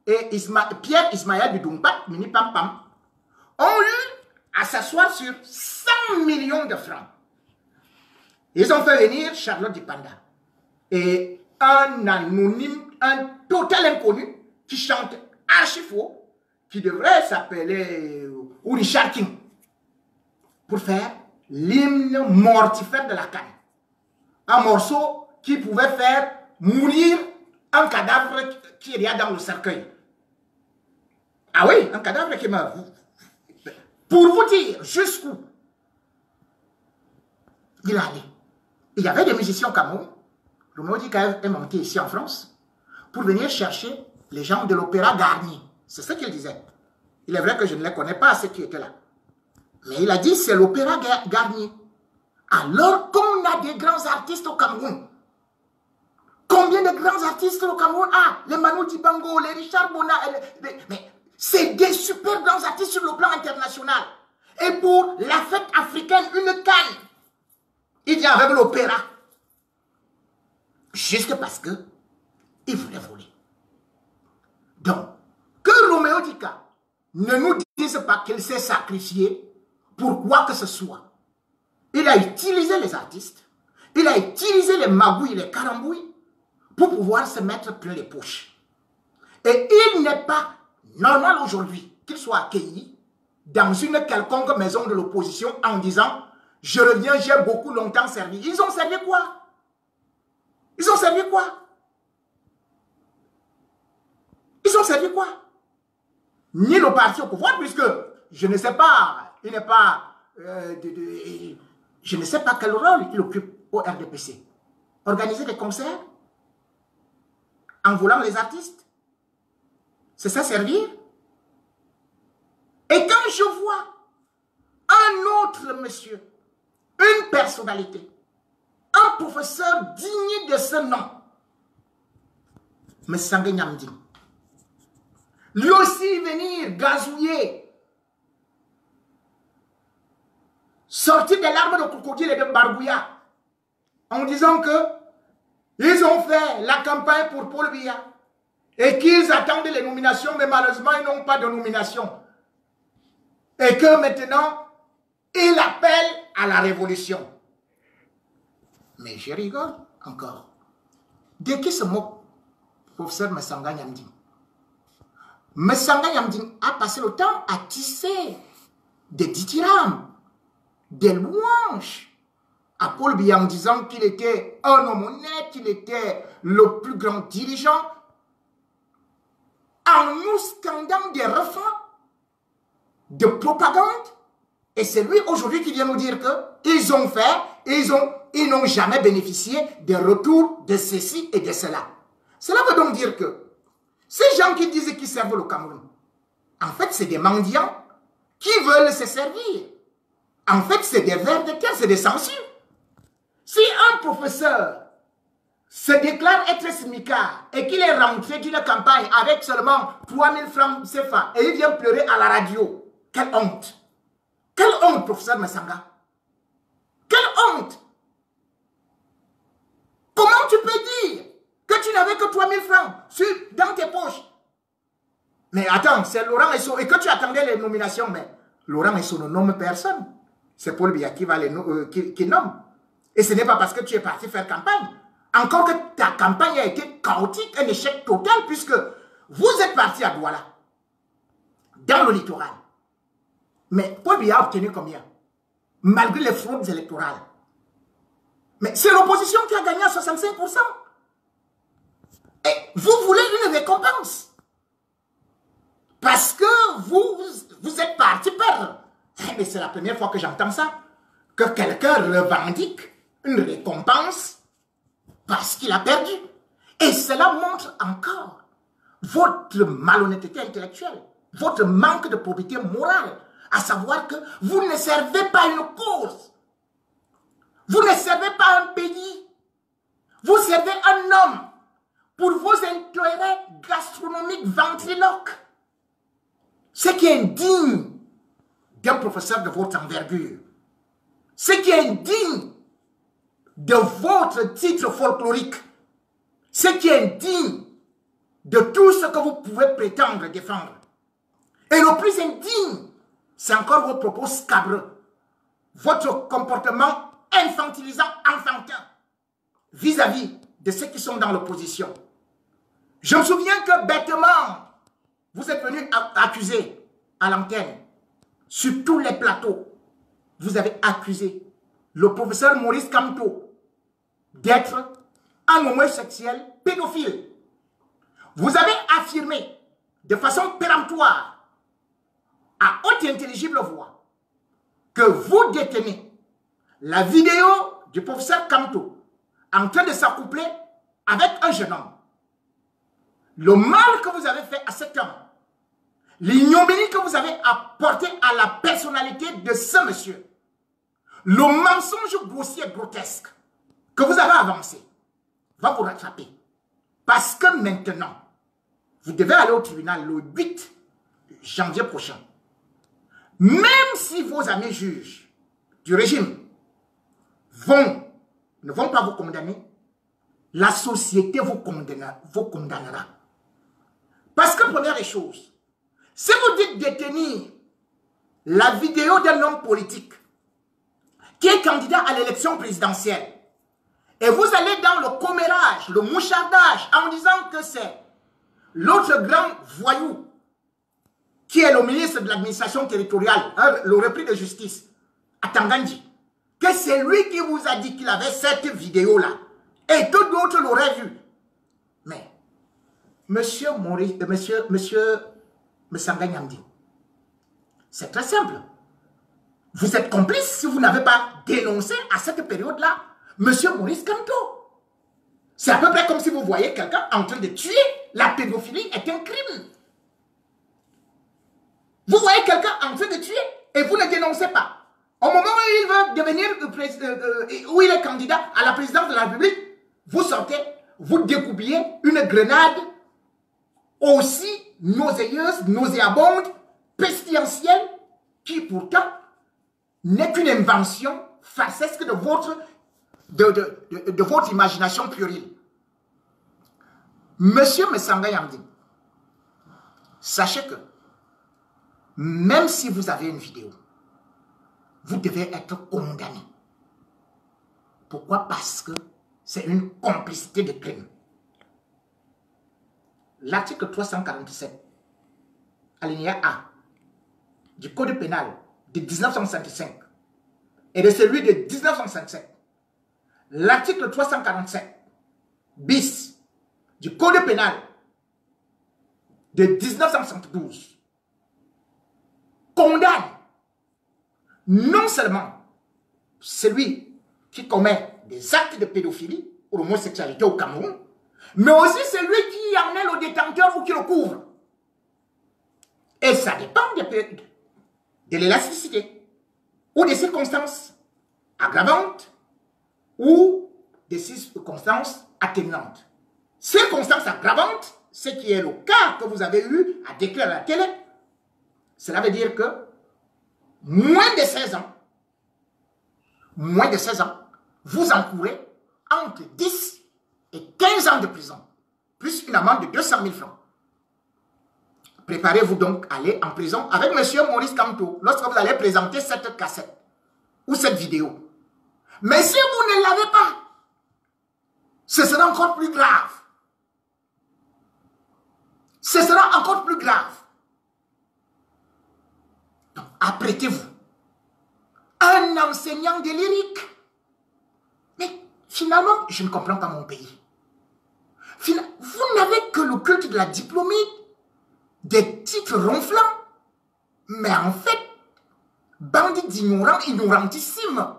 et Pierre Ismaël Bidumpat, Mini Pam Pam, ont eu à s'asseoir sur 100 millions de francs. Ils ont fait venir Charlotte Dipanda et un anonyme, un total inconnu qui chante archi faux, qui devrait s'appeler Richard King, pour faire l'hymne mortifère de la CAN. Un morceau qui pouvait faire mourir un cadavre qui est dans le cercueil. Ah oui, un cadavre qui meurt. Pour vous dire jusqu'où il allait. Il y avait des musiciens au Cameroun. Roméo Dika est monté ici en France pour venir chercher les gens de l'Opéra Garnier. C'est ce qu'il disait. Il est vrai que je ne les connais pas, ceux qui étaient là. Mais il a dit, c'est l'opéra Garnier. Alors qu'on a des grands artistes au Cameroun. Combien de grands artistes au Cameroun? Ah, les Manu Dibango, les Richard Bona. Mais c'est des super grands artistes sur le plan international. Et pour la fête africaine, une canne. Il vient avec l'opéra. Juste parce que il voulait voler. Donc, que Roméo Dika ne nous dise pas qu'il s'est sacrifié pour quoi que ce soit. Il a utilisé les artistes, il a utilisé les magouilles, les carambouilles pour pouvoir se mettre plein les poches. Et il n'est pas normal aujourd'hui qu'il soit accueilli dans une quelconque maison de l'opposition en disant « Je reviens, j'ai beaucoup longtemps servi ». Ils ont servi quoi? Ils ont servi quoi? Ils ont servi quoi? Ni le parti au pouvoir, puisque je ne sais pas, il n'est pas, je ne sais pas quel rôle il occupe au RDPC. Organiser des concerts en volant les artistes, c'est ça servir? Et quand je vois un autre monsieur, une personnalité, un professeur digne de ce nom, M. Sangue Nyamding, lui aussi venir gazouiller, sortir des larmes de crocodile et de barbouilla, en disant que ils ont fait la campagne pour Paul Biya et qu'ils attendent les nominations, mais malheureusement ils n'ont pas de nomination. Et que maintenant, il appelle à la révolution. Mais je rigole encore. De qui se moque professeur Messanga Nyamding? Messanga Nyamding a passé le temps à tisser des dithyrambes, des louanges à Paul Biya en disant qu'il était un homme honnête, qu'il était le plus grand dirigeant, en nous scandant des refrains de propagande. Et c'est lui aujourd'hui qui vient nous dire qu'ils ont fait, ils n'ont jamais bénéficié des retours de ceci et de cela. Cela veut donc dire que ces gens qui disent qu'ils servent le Cameroun, en fait c'est des mendiants qui veulent se servir. En fait c'est des vers de terre, c'est des censures. Si un professeur se déclare être smicard et qu'il est rentré d'une campagne avec seulement 3000 francs CFA et il vient pleurer à la radio, quelle honte! Quelle honte, professeur Messanga! Quelle honte! Comment tu peux dire que tu n'avais que 3000 francs dans tes poches? Mais attends, c'est Laurent Esso, et que tu attendais les nominations, mais Laurent Esso ne nomme personne. C'est Paul Biya qui va qui nomme. Et ce n'est pas parce que tu es parti faire campagne. Encore que ta campagne a été chaotique, un échec total, puisque vous êtes parti à Douala, dans le littoral. Mais Paul Biya a obtenu combien? Malgré les fraudes électorales. Mais c'est l'opposition qui a gagné à 65%. Et vous voulez une récompense. Parce que vous êtes parti perdre. Mais c'est la première fois que j'entends ça. Que quelqu'un revendique une récompense parce qu'il a perdu. Et cela montre encore votre malhonnêteté intellectuelle, votre manque de probité morale, à savoir que vous ne servez pas une cause. Vous ne servez pas un pays. Vous servez un homme pour vos intérêts gastronomiques ventriloques. Ce qui est indigne d'un professeur de votre envergure. Ce qui est indigne de votre titre folklorique. Ce qui est indigne de tout ce que vous pouvez prétendre défendre. Et le plus indigne, c'est encore vos propos scabreux. Votre comportement infantilisant, enfantin, vis-à-vis de ceux qui sont dans l'opposition. Je me souviens que bêtement, vous êtes venu accuser à l'antenne, sur tous les plateaux, vous avez accusé le professeur Maurice Kamto d'être un homosexuel pédophile. Vous avez affirmé de façon péremptoire, à haute et intelligible voix, que vous détenez la vidéo du professeur Kamto en train de s'accoupler avec un jeune homme. Le mal que vous avez fait à cet homme l'ignominie que vous avez apportée à la personnalité de ce monsieur, le mensonge grossier grotesque que vous avez avancé, va vous rattraper. Parce que maintenant, vous devez aller au tribunal le 8 janvier prochain. Même si vos amis juges du régime ne vont pas vous condamner, la société vous condamnera. Parce que première des choses, si vous dites détenir la vidéo d'un homme politique qui est candidat à l'élection présidentielle, et vous allez dans le commérage, le mouchardage, en disant que c'est l'autre grand voyou qui est le ministre de l'administration territoriale, le repris de justice, à Tangandji, que c'est lui qui vous a dit qu'il avait cette vidéo-là, et que d'autres l'auraient vue. Mais, monsieur Messanga Nyamdi, c'est très simple. Vous êtes complice si vous n'avez pas dénoncé à cette période-là monsieur Maurice Kamto. C'est à peu près comme si vous voyez quelqu'un en train de tuer. La pédophilie est un crime. Vous voyez quelqu'un en train de tuer et vous ne dénoncez pas. Au moment où il veut devenir, où il est candidat à la présidence de la République, vous sortez, vous découpillez une grenade aussi nauséeuse, nauséabonde, pestilentielle, qui pourtant n'est qu'une invention farcesque de votre imagination puérile. Monsieur Messanga Nyamdi, sachez que même si vous avez une vidéo, vous devez être condamné. Pourquoi? Parce que c'est une complicité de crime. L'article 347, alinéa A, du Code pénal de 1965 et de celui de 1957, l'article 347 bis du Code pénal de 1972 condamne non seulement celui qui commet des actes de pédophilie ou d'homosexualité au Cameroun, mais aussi celui qui en est le détenteur ou qui le couvre. Et ça dépend de l'élasticité ou des circonstances aggravantes ou des circonstances atténuantes. Circonstances aggravantes, ce qui est le cas que vous avez eu à déclarer à la télé, cela veut dire que moins de 16 ans, vous encourez entre 10 et 15 ans de prison, plus une amende de 200 000 francs. Préparez-vous donc à aller en prison avec M. Maurice Kamto lorsque vous allez présenter cette cassette ou cette vidéo. Mais si vous ne l'avez pas, ce sera encore plus grave. Ce sera encore plus grave. Donc, apprêtez-vous. Un enseignant de lyrique. Mais finalement, je ne comprends pas mon pays. Vous n'avez que le culte de la diplômée, des titres ronflants. Mais en fait, bandit d'ignorants, ignorantissimes.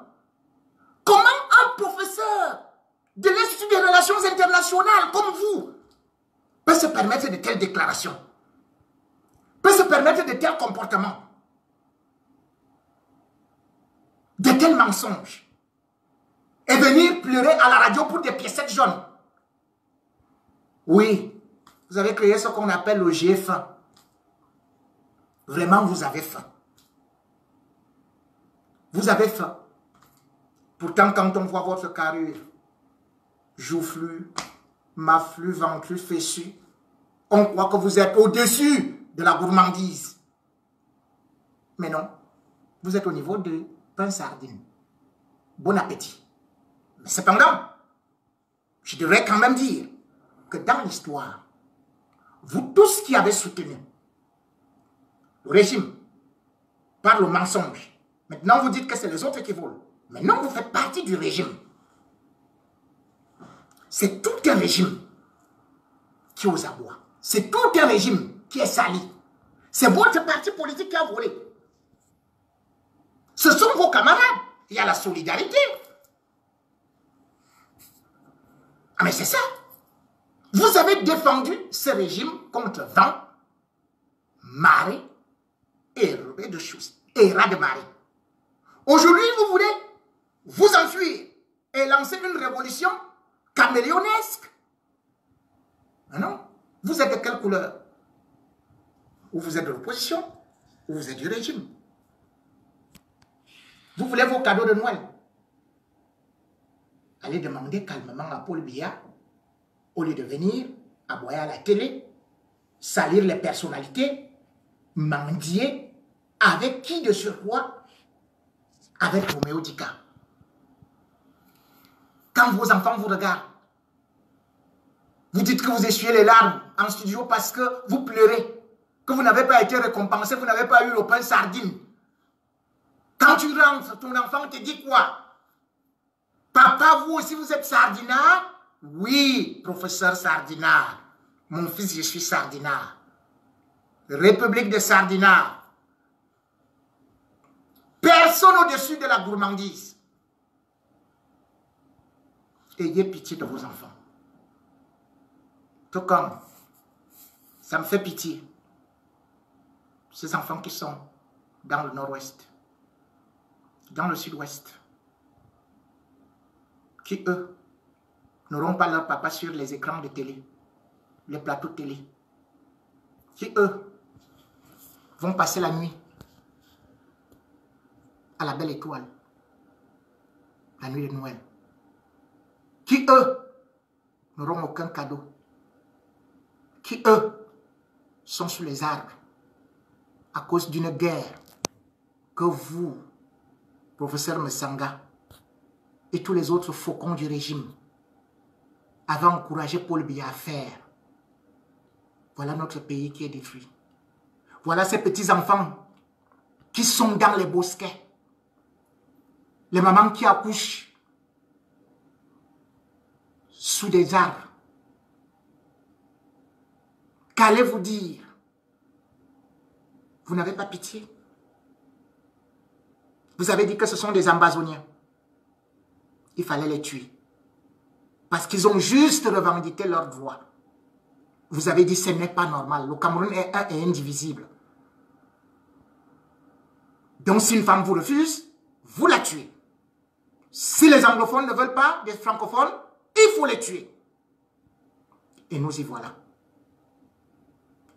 Comment un professeur de l'Institut des Relations Internationales comme vous peut se permettre de telles déclarations, peut se permettre de tels comportements, de tels mensonges, et venir pleurer à la radio pour des piécettes jaunes? Oui, vous avez créé ce qu'on appelle le GF1. Vraiment, vous avez faim. Vous avez faim. Pourtant, quand on voit votre carrure, joufflu, maflu, ventru, fessu, on croit que vous êtes au-dessus de la gourmandise. Mais non, vous êtes au niveau de pain sardine. Bon appétit. Mais cependant, je devrais quand même dire que dans l'histoire, vous tous qui avez soutenu le régime par le mensonge, maintenant vous dites que c'est les autres qui volent. Mais non, vous faites partie du régime. C'est tout un régime qui est aux abois. C'est tout un régime qui est sali. C'est votre parti politique qui a volé. Ce sont vos camarades. Il y a la solidarité. Ah mais c'est ça. Vous avez défendu ce régime contre vent, marée et de choses, et ras de marée. Aujourd'hui, vous voulez vous enfuir et lancer une révolution caméléonesque. Ah non, vous êtes de quelle couleur? Ou vous êtes de l'opposition, ou vous êtes du régime. Vous voulez vos cadeaux de Noël? Allez demander calmement à Paul Biya, au lieu de venir aboyer à la télé, salir les personnalités, mendier, avec qui de surcroît? Avec Roméo Dika. Quand vos enfants vous regardent, vous dites que vous essuyez les larmes en studio parce que vous pleurez, que vous n'avez pas été récompensé, vous n'avez pas eu le pain sardine. Quand tu rentres, ton enfant te dit quoi? Papa, vous aussi vous êtes sardinard? Oui, professeur Sardinard. Mon fils, je suis sardinard. République de Sardinard. Personne au-dessus de la gourmandise. Ayez pitié de vos enfants. Tout comme ça me fait pitié. Ces enfants qui sont dans le nord-ouest, dans le sud-ouest, qui eux n'auront pas leur papa sur les écrans de télé, les plateaux de télé, qui eux vont passer la nuit à la belle étoile, la nuit de Noël, qui eux n'auront aucun cadeau, qui eux sont sous les arbres à cause d'une guerre que vous, professeur Messanga, et tous les autres faucons du régime avaient encouragé Paul Biya à faire. Voilà notre pays qui est détruit. Voilà ces petits-enfants qui sont dans les bosquets. Les mamans qui accouchent sous des arbres. Qu'allez-vous dire? Vous n'avez pas pitié? Vous avez dit que ce sont des Ambazoniens. Il fallait les tuer. Parce qu'ils ont juste revendiqué leurs droits. Vous avez dit que ce n'est pas normal. Le Cameroun est un et indivisible. Donc si une femme vous refuse, vous la tuez. Si les anglophones ne veulent pas des francophones, il faut les tuer. Et nous y voilà.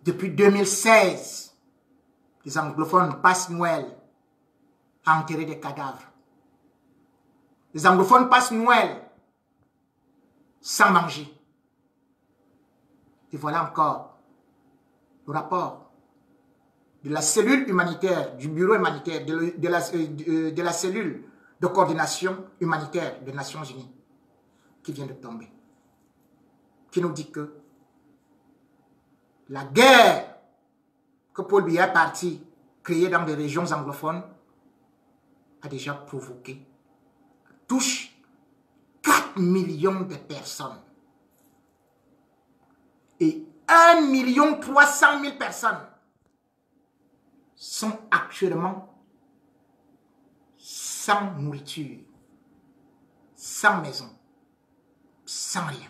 Depuis 2016, les anglophones passent Noël à enterrer des cadavres. Les anglophones passent Noël sans manger. Et voilà encore le rapport de la cellule humanitaire, du bureau humanitaire, de la cellule de coordination humanitaire des Nations Unies qui vient de tomber. Qui nous dit que la guerre que Paul Biya est parti créer dans des régions anglophones a déjà provoqué, touche 4 millions de personnes. Et 1 300 000 personnes sont actuellement sans nourriture, sans maison, sans rien.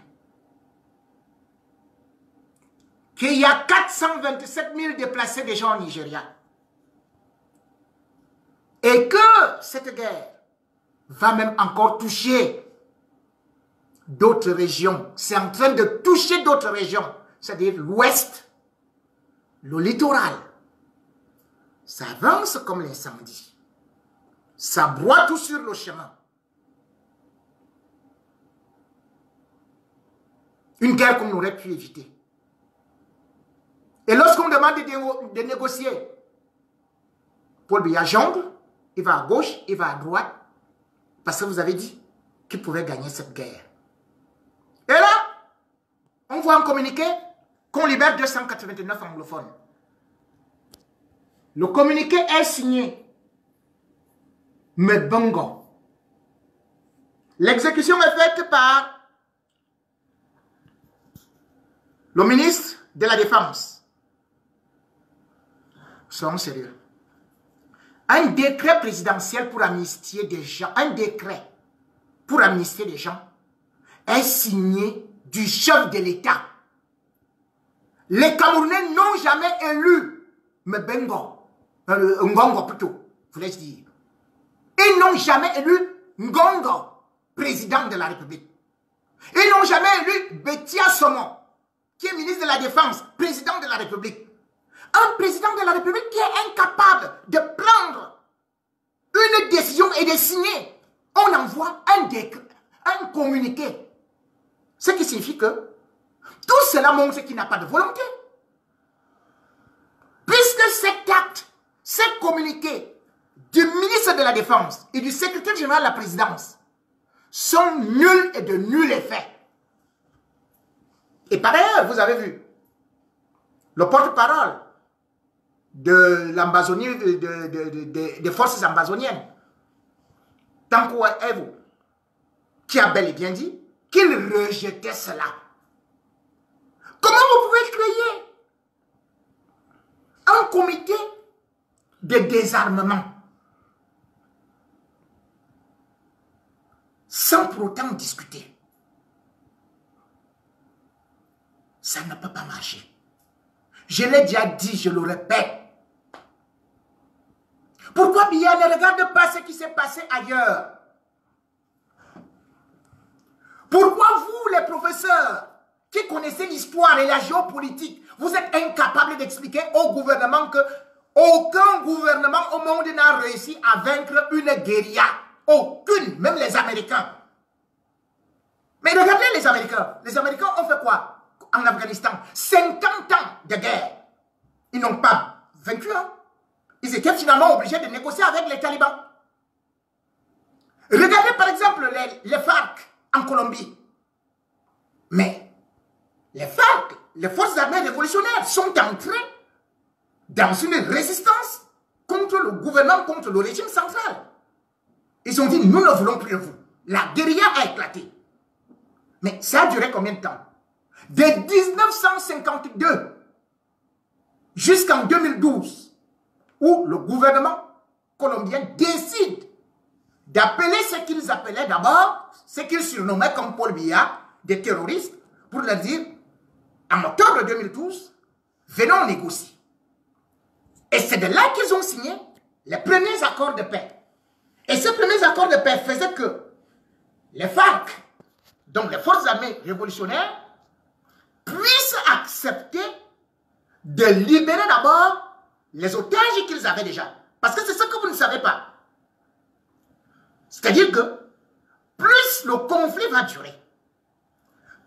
Qu'il y a 427 000 déplacés déjà au Nigeria. Et que cette guerre va même encore toucher d'autres régions. C'est en train de toucher d'autres régions, c'est-à-dire l'ouest, le littoral. Ça avance comme l'incendie. Ça broie tout sur le chemin. Une guerre qu'on aurait pu éviter. Et lorsqu'on demande de négocier, Paul Biya jongle, il va à gauche, il va à droite, parce que vous avez dit qu'il pouvait gagner cette guerre. Et là, on voit un communiqué qu'on libère 289 anglophones. Le communiqué est signé Mbongo. L'exécution est faite par le ministre de la Défense. Soyons sérieux. Un décret présidentiel pour amnistier des gens, un décret pour amnistier des gens est signé du chef de l'État. Les Camerounais n'ont jamais élu Mbengo, Ngongo plutôt, voulais-je dire. Ils n'ont jamais élu Ngongo, président de la République. Ils n'ont jamais élu Betia Somon, qui est ministre de la Défense, président de la République. Un président de la République qui est incapable de prendre une décision et de signer. On envoie un communiqué. Ce qui signifie que tout cela montre qu'il n'a pas de volonté. Puisque cet acte, ces communiqués du ministre de la Défense et du secrétaire général de la présidence sont nuls et de nul effet. Et par ailleurs, vous avez vu, le porte-parole de l'Ambazonie, des forces ambazoniennes, Tanko Evo, qui a bel et bien dit qu'il rejetait cela. Comment vous pouvez créer un comité de désarmement sans pour autant discuter? Ça ne peut pas marcher. Je l'ai déjà dit, je le répète. Pourquoi Biya ne regarde pas ce qui s'est passé ailleurs? Pourquoi vous, les professeurs, qui connaissez l'histoire et la géopolitique, vous êtes incapables d'expliquer au gouvernement que aucun gouvernement au monde n'a réussi à vaincre une guérilla? Aucune, même les Américains. Mais regardez les Américains. Les Américains ont fait quoi en Afghanistan? 50 ans de guerre. Ils n'ont pas vaincu, hein? Ils étaient finalement obligés de négocier avec les talibans. Regardez par exemple les FARC en Colombie. Mais les FARC, les forces armées révolutionnaires, sont entrées dans une résistance contre le gouvernement, contre le régime central. Ils ont dit, nous ne voulons plus de vous. La guérilla a éclaté. Mais ça a duré combien de temps? De 1952 jusqu'en 2012, où le gouvernement colombien décide d'appeler ce qu'ils appelaient d'abord, ce qu'ils surnommaient comme Paul Biya, des terroristes, pour leur dire, en octobre 2012, venons négocier. Et c'est de là qu'ils ont signé les premiers accords de paix. Et ces premiers accords de paix faisaient que les FARC, donc les forces armées révolutionnaires, puissent accepter de libérer d'abord les otages qu'ils avaient déjà. Parce que c'est ce que vous ne savez pas. C'est-à-dire que plus le conflit va durer,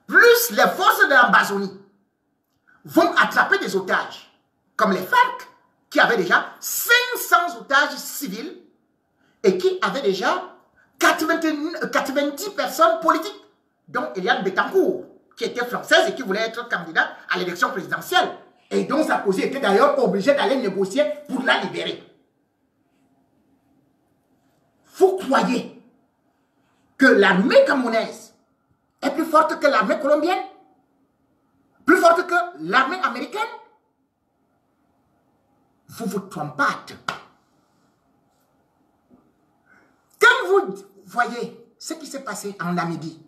plus les forces de l'Ambazonie vont attraper des otages, comme les FARC, qui avaient déjà 500 otages civils et qui avaient déjà 90 personnes politiques, dont Eliane Bettencourt, qui était française et qui voulait être candidate à l'élection présidentielle, et dont Sarkozy était d'ailleurs obligé d'aller négocier pour la libérer. Vous croyez que l'armée camerounaise est plus forte que l'armée colombienne? Plus forte que l'armée américaine? Vous vous trompez. Quand vous voyez ce qui s'est passé en Namibie,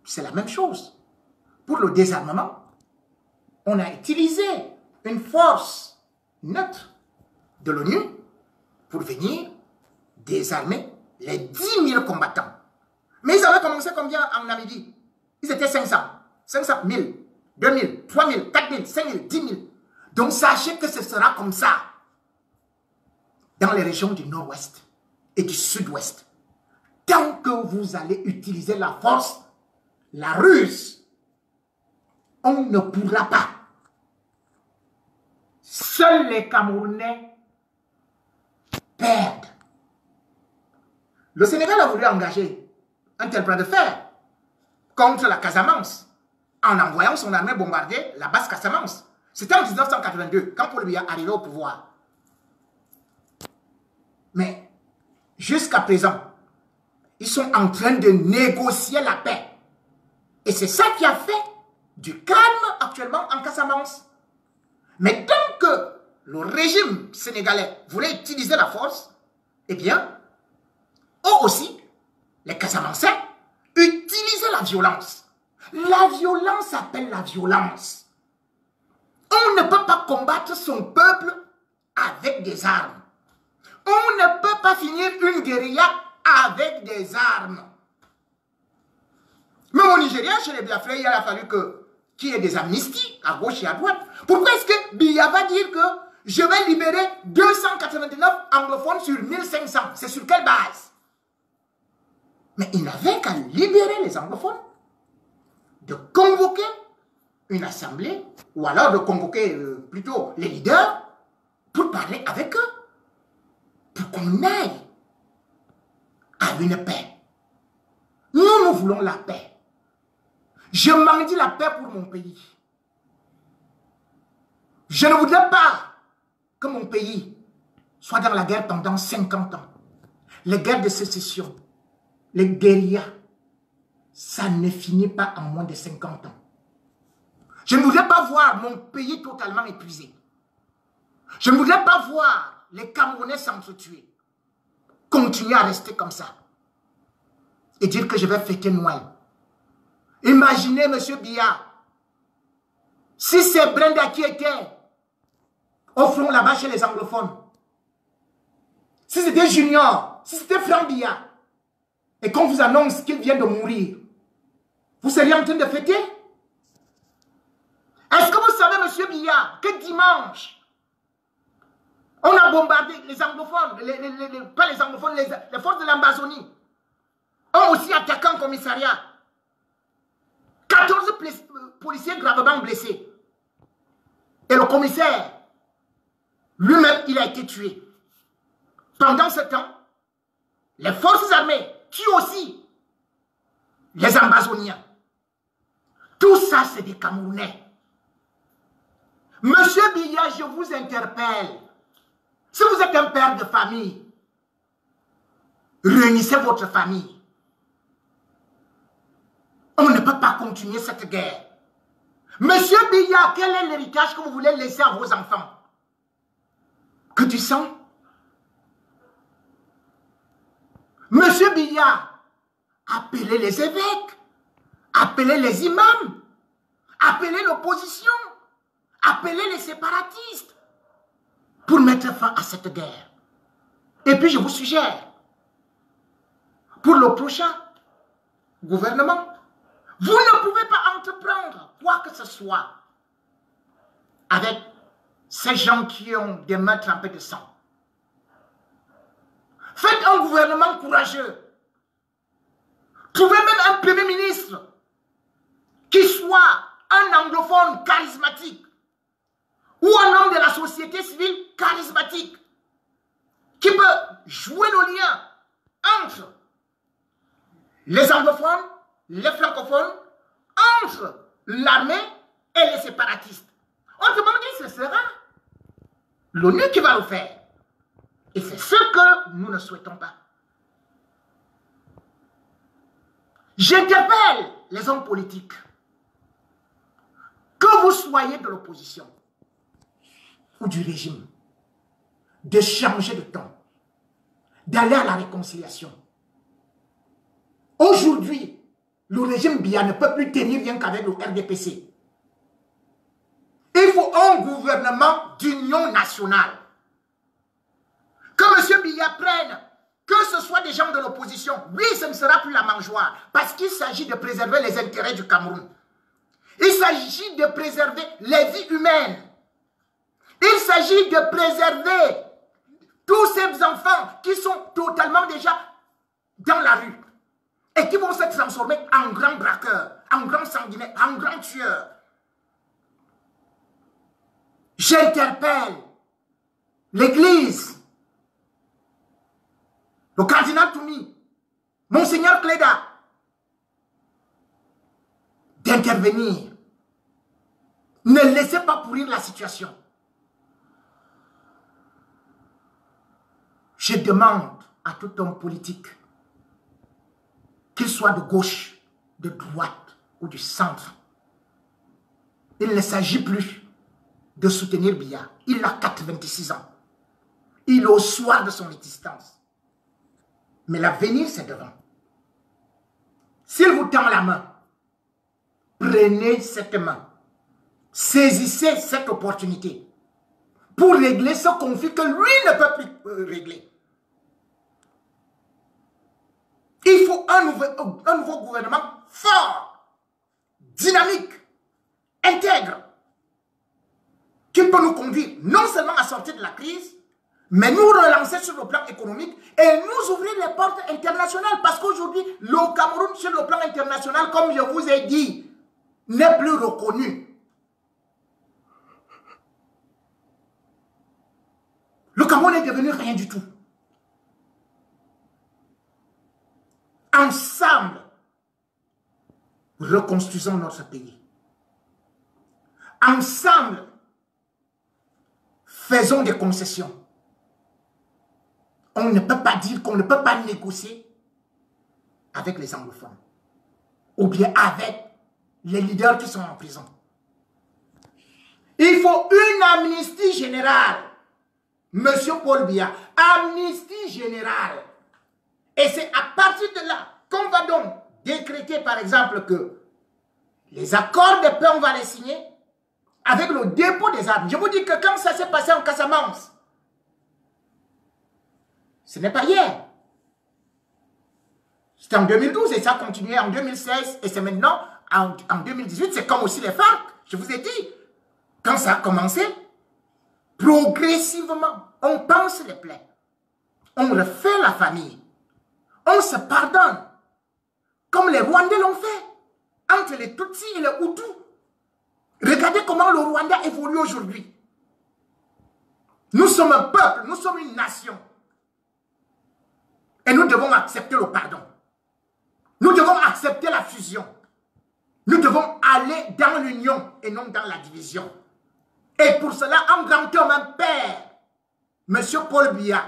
c'est la même chose. Pour le désarmement, on a utilisé une force neutre de l'ONU pour venir désarmer les 10 000 combattants. Mais ils avaient commencé combien en Namibie? Ils étaient 500, 000, 2 000, 3 000, 4 000, 5 000, 10 000. Donc sachez que ce sera comme ça dans les régions du nord-ouest et du sud-ouest. Tant que vous allez utiliser la force, la ruse, on ne pourra pas. Seuls les Camerounais perdent. Le Sénégal a voulu engager un tel plan de fer contre la Casamance en envoyant son armée bombarder la base Casamance. C'était en 1982, quand Paul Biya arrivait au pouvoir. Mais jusqu'à présent, ils sont en train de négocier la paix. Et c'est ça qui a fait du calme actuellement en Casamance. Mais tant que le régime sénégalais voulait utiliser la force, eh bien, eux aussi, les Casamançais, utilisaient la violence. La violence appelle la violence. On ne peut pas combattre son peuple avec des armes. On ne peut pas finir une guérilla avec des armes. Même au Nigeria, chez les Biafrais, il a fallu qu'il y ait des amnisties à gauche et à droite. Pourquoi est-ce que Biya va dire que je vais libérer 289 anglophones sur 1500? C'est sur quelle base? Mais il n'avait qu'à libérer les anglophones, de convoquer une assemblée, ou alors de convoquer plutôt les leaders, pour parler avec eux, pour qu'on aille à une paix. Nous voulons la paix. Je mendie la paix pour mon pays. Je ne voudrais pas que mon pays soit dans la guerre pendant 50 ans. Les guerres de sécession, les guérillas, ça ne finit pas en moins de 50 ans. Je ne voudrais pas voir mon pays totalement épuisé. Je ne voudrais pas voir les Camerounais s'entretuer. Continuer à rester comme ça. Et dire que je vais fêter Noël. Imaginez, M. Biya, si c'est Brenda qui était au front là-bas chez les anglophones, si c'était Junior, si c'était Franck Biya, et qu'on vous annonce qu'il vient de mourir, vous seriez en train de fêter? Est-ce que vous savez, M. Biya, que dimanche, on a bombardé les anglophones, pas les anglophones, les forces de l'Ambazonie, ont aussi attaqué un commissariat. 14 policiers gravement blessés. Et le commissaire, lui-même, il a été tué. Pendant ce temps, les forces armées tuent aussi les Ambazoniens. Tout ça, c'est des Camerounais. Monsieur Biya, je vous interpelle. Si vous êtes un père de famille, réunissez votre famille. On ne peut pas continuer cette guerre. Monsieur Biya, quel est l'héritage que vous voulez laisser à vos enfants? Que du sang? Monsieur Biya, appelez les évêques, appelez les imams, appelez l'opposition, appelez les séparatistes pour mettre fin à cette guerre. Et puis je vous suggère, pour le prochain gouvernement, vous ne pouvez pas entreprendre quoi que ce soit avec ces gens qui ont des mains trempées de sang. Faites un gouvernement courageux. Trouvez même un premier ministre qui soit un anglophone charismatique ou un homme de la société civile charismatique qui peut jouer le lien entre les anglophones, les francophones, entre l'armée et les séparatistes. Autrement dit, ce sera l'ONU qui va le faire. Et c'est ce que nous ne souhaitons pas. J'interpelle les hommes politiques. Que vous soyez de l'opposition ou du régime, de changer de ton, d'aller à la réconciliation. Aujourd'hui, le régime Biya ne peut plus tenir rien qu'avec le RDPC. Il faut un gouvernement d'union nationale. Que M. Biya prenne, que ce soit des gens de l'opposition, oui, ce ne sera plus la mangeoire, parce qu'il s'agit de préserver les intérêts du Cameroun. Il s'agit de préserver les vies humaines. Il s'agit de préserver tous ces enfants qui sont totalement déjà dans la rue et qui vont se transformer en grands braqueurs, en grands sanguinaires, en grands tueurs. J'interpelle l'Église, le cardinal Toumi, Monseigneur Cléda, d'intervenir. Ne laissez pas pourrir la situation. Je demande à tout homme politique, qu'il soit de gauche, de droite ou du centre, il ne s'agit plus de soutenir Biya. Il a 86 ans. Il est au soir de son existence. Mais l'avenir, c'est devant. S'il vous tend la main, prenez cette main Saisissez cette opportunité pour régler ce conflit que lui ne peut plus régler. Il faut un nouveau gouvernement fort, dynamique, intègre, qui peut nous conduire non seulement à sortir de la crise, mais nous relancer sur le plan économique et nous ouvrir les portes internationales. Parce qu'aujourd'hui, le Cameroun, sur le plan international, comme je vous ai dit, n'est plus reconnu. Le Cameroun est devenu rien du tout. Ensemble, reconstruisons notre pays. Ensemble, faisons des concessions. On ne peut pas dire qu'on ne peut pas négocier avec les anglophones ou bien avec les leaders qui sont en prison. Il faut une amnistie générale. Monsieur Paul Biya, amnistie générale. Et c'est à partir de là qu'on va donc décréter, par exemple, que les accords de paix, on va les signer avec le dépôt des armes. Je vous dis que quand ça s'est passé en Casamance, ce n'est pas hier. C'était en 2012 et ça a continué en 2016 et c'est maintenant en 2018. C'est comme aussi les FARC. Je vous ai dit, quand ça a commencé, progressivement, on pense les plaies. On refait la famille. On se pardonne. Comme les Rwandais l'ont fait. Entre les Tutsis et les Hutus. Regardez comment le Rwanda évolue aujourd'hui. Nous sommes un peuple, nous sommes une nation. Et nous devons accepter le pardon. Nous devons accepter la fusion. Nous devons aller dans l'union et non dans la division. Et pour cela, un grand homme, un père, Monsieur Paul Biya,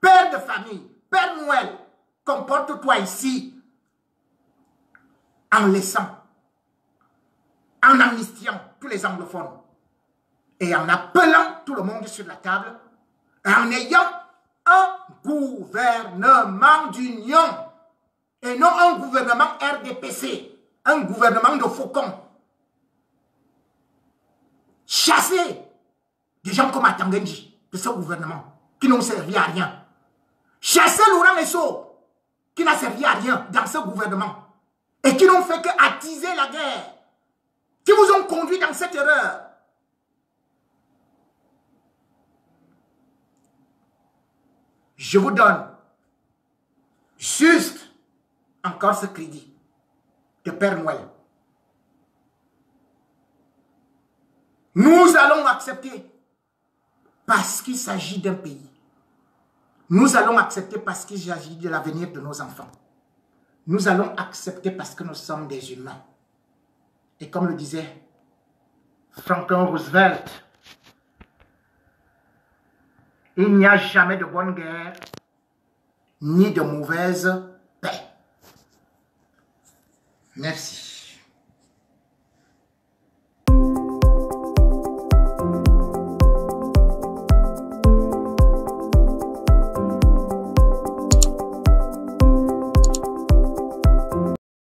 père de famille, Père Noël, comporte-toi ici en laissant, en amnistiant tous les anglophones et en appelant tout le monde sur la table, en ayant un gouvernement d'union et non un gouvernement RDPC, un gouvernement de faucons. Chasser des gens comme Atangenji de ce gouvernement qui n'ont servi à rien. Chasser Laurent Messo qui n'a servi à rien dans ce gouvernement et qui n'ont fait qu'attiser la guerre, qui vous ont conduit dans cette erreur. Je vous donne juste encore ce crédit de Père Noël. Nous allons accepter parce qu'il s'agit d'un pays. Nous allons accepter parce qu'il s'agit de l'avenir de nos enfants. Nous allons accepter parce que nous sommes des humains. Et comme le disait Franklin Roosevelt, il n'y a jamais de bonne guerre, ni de mauvaise paix. Merci.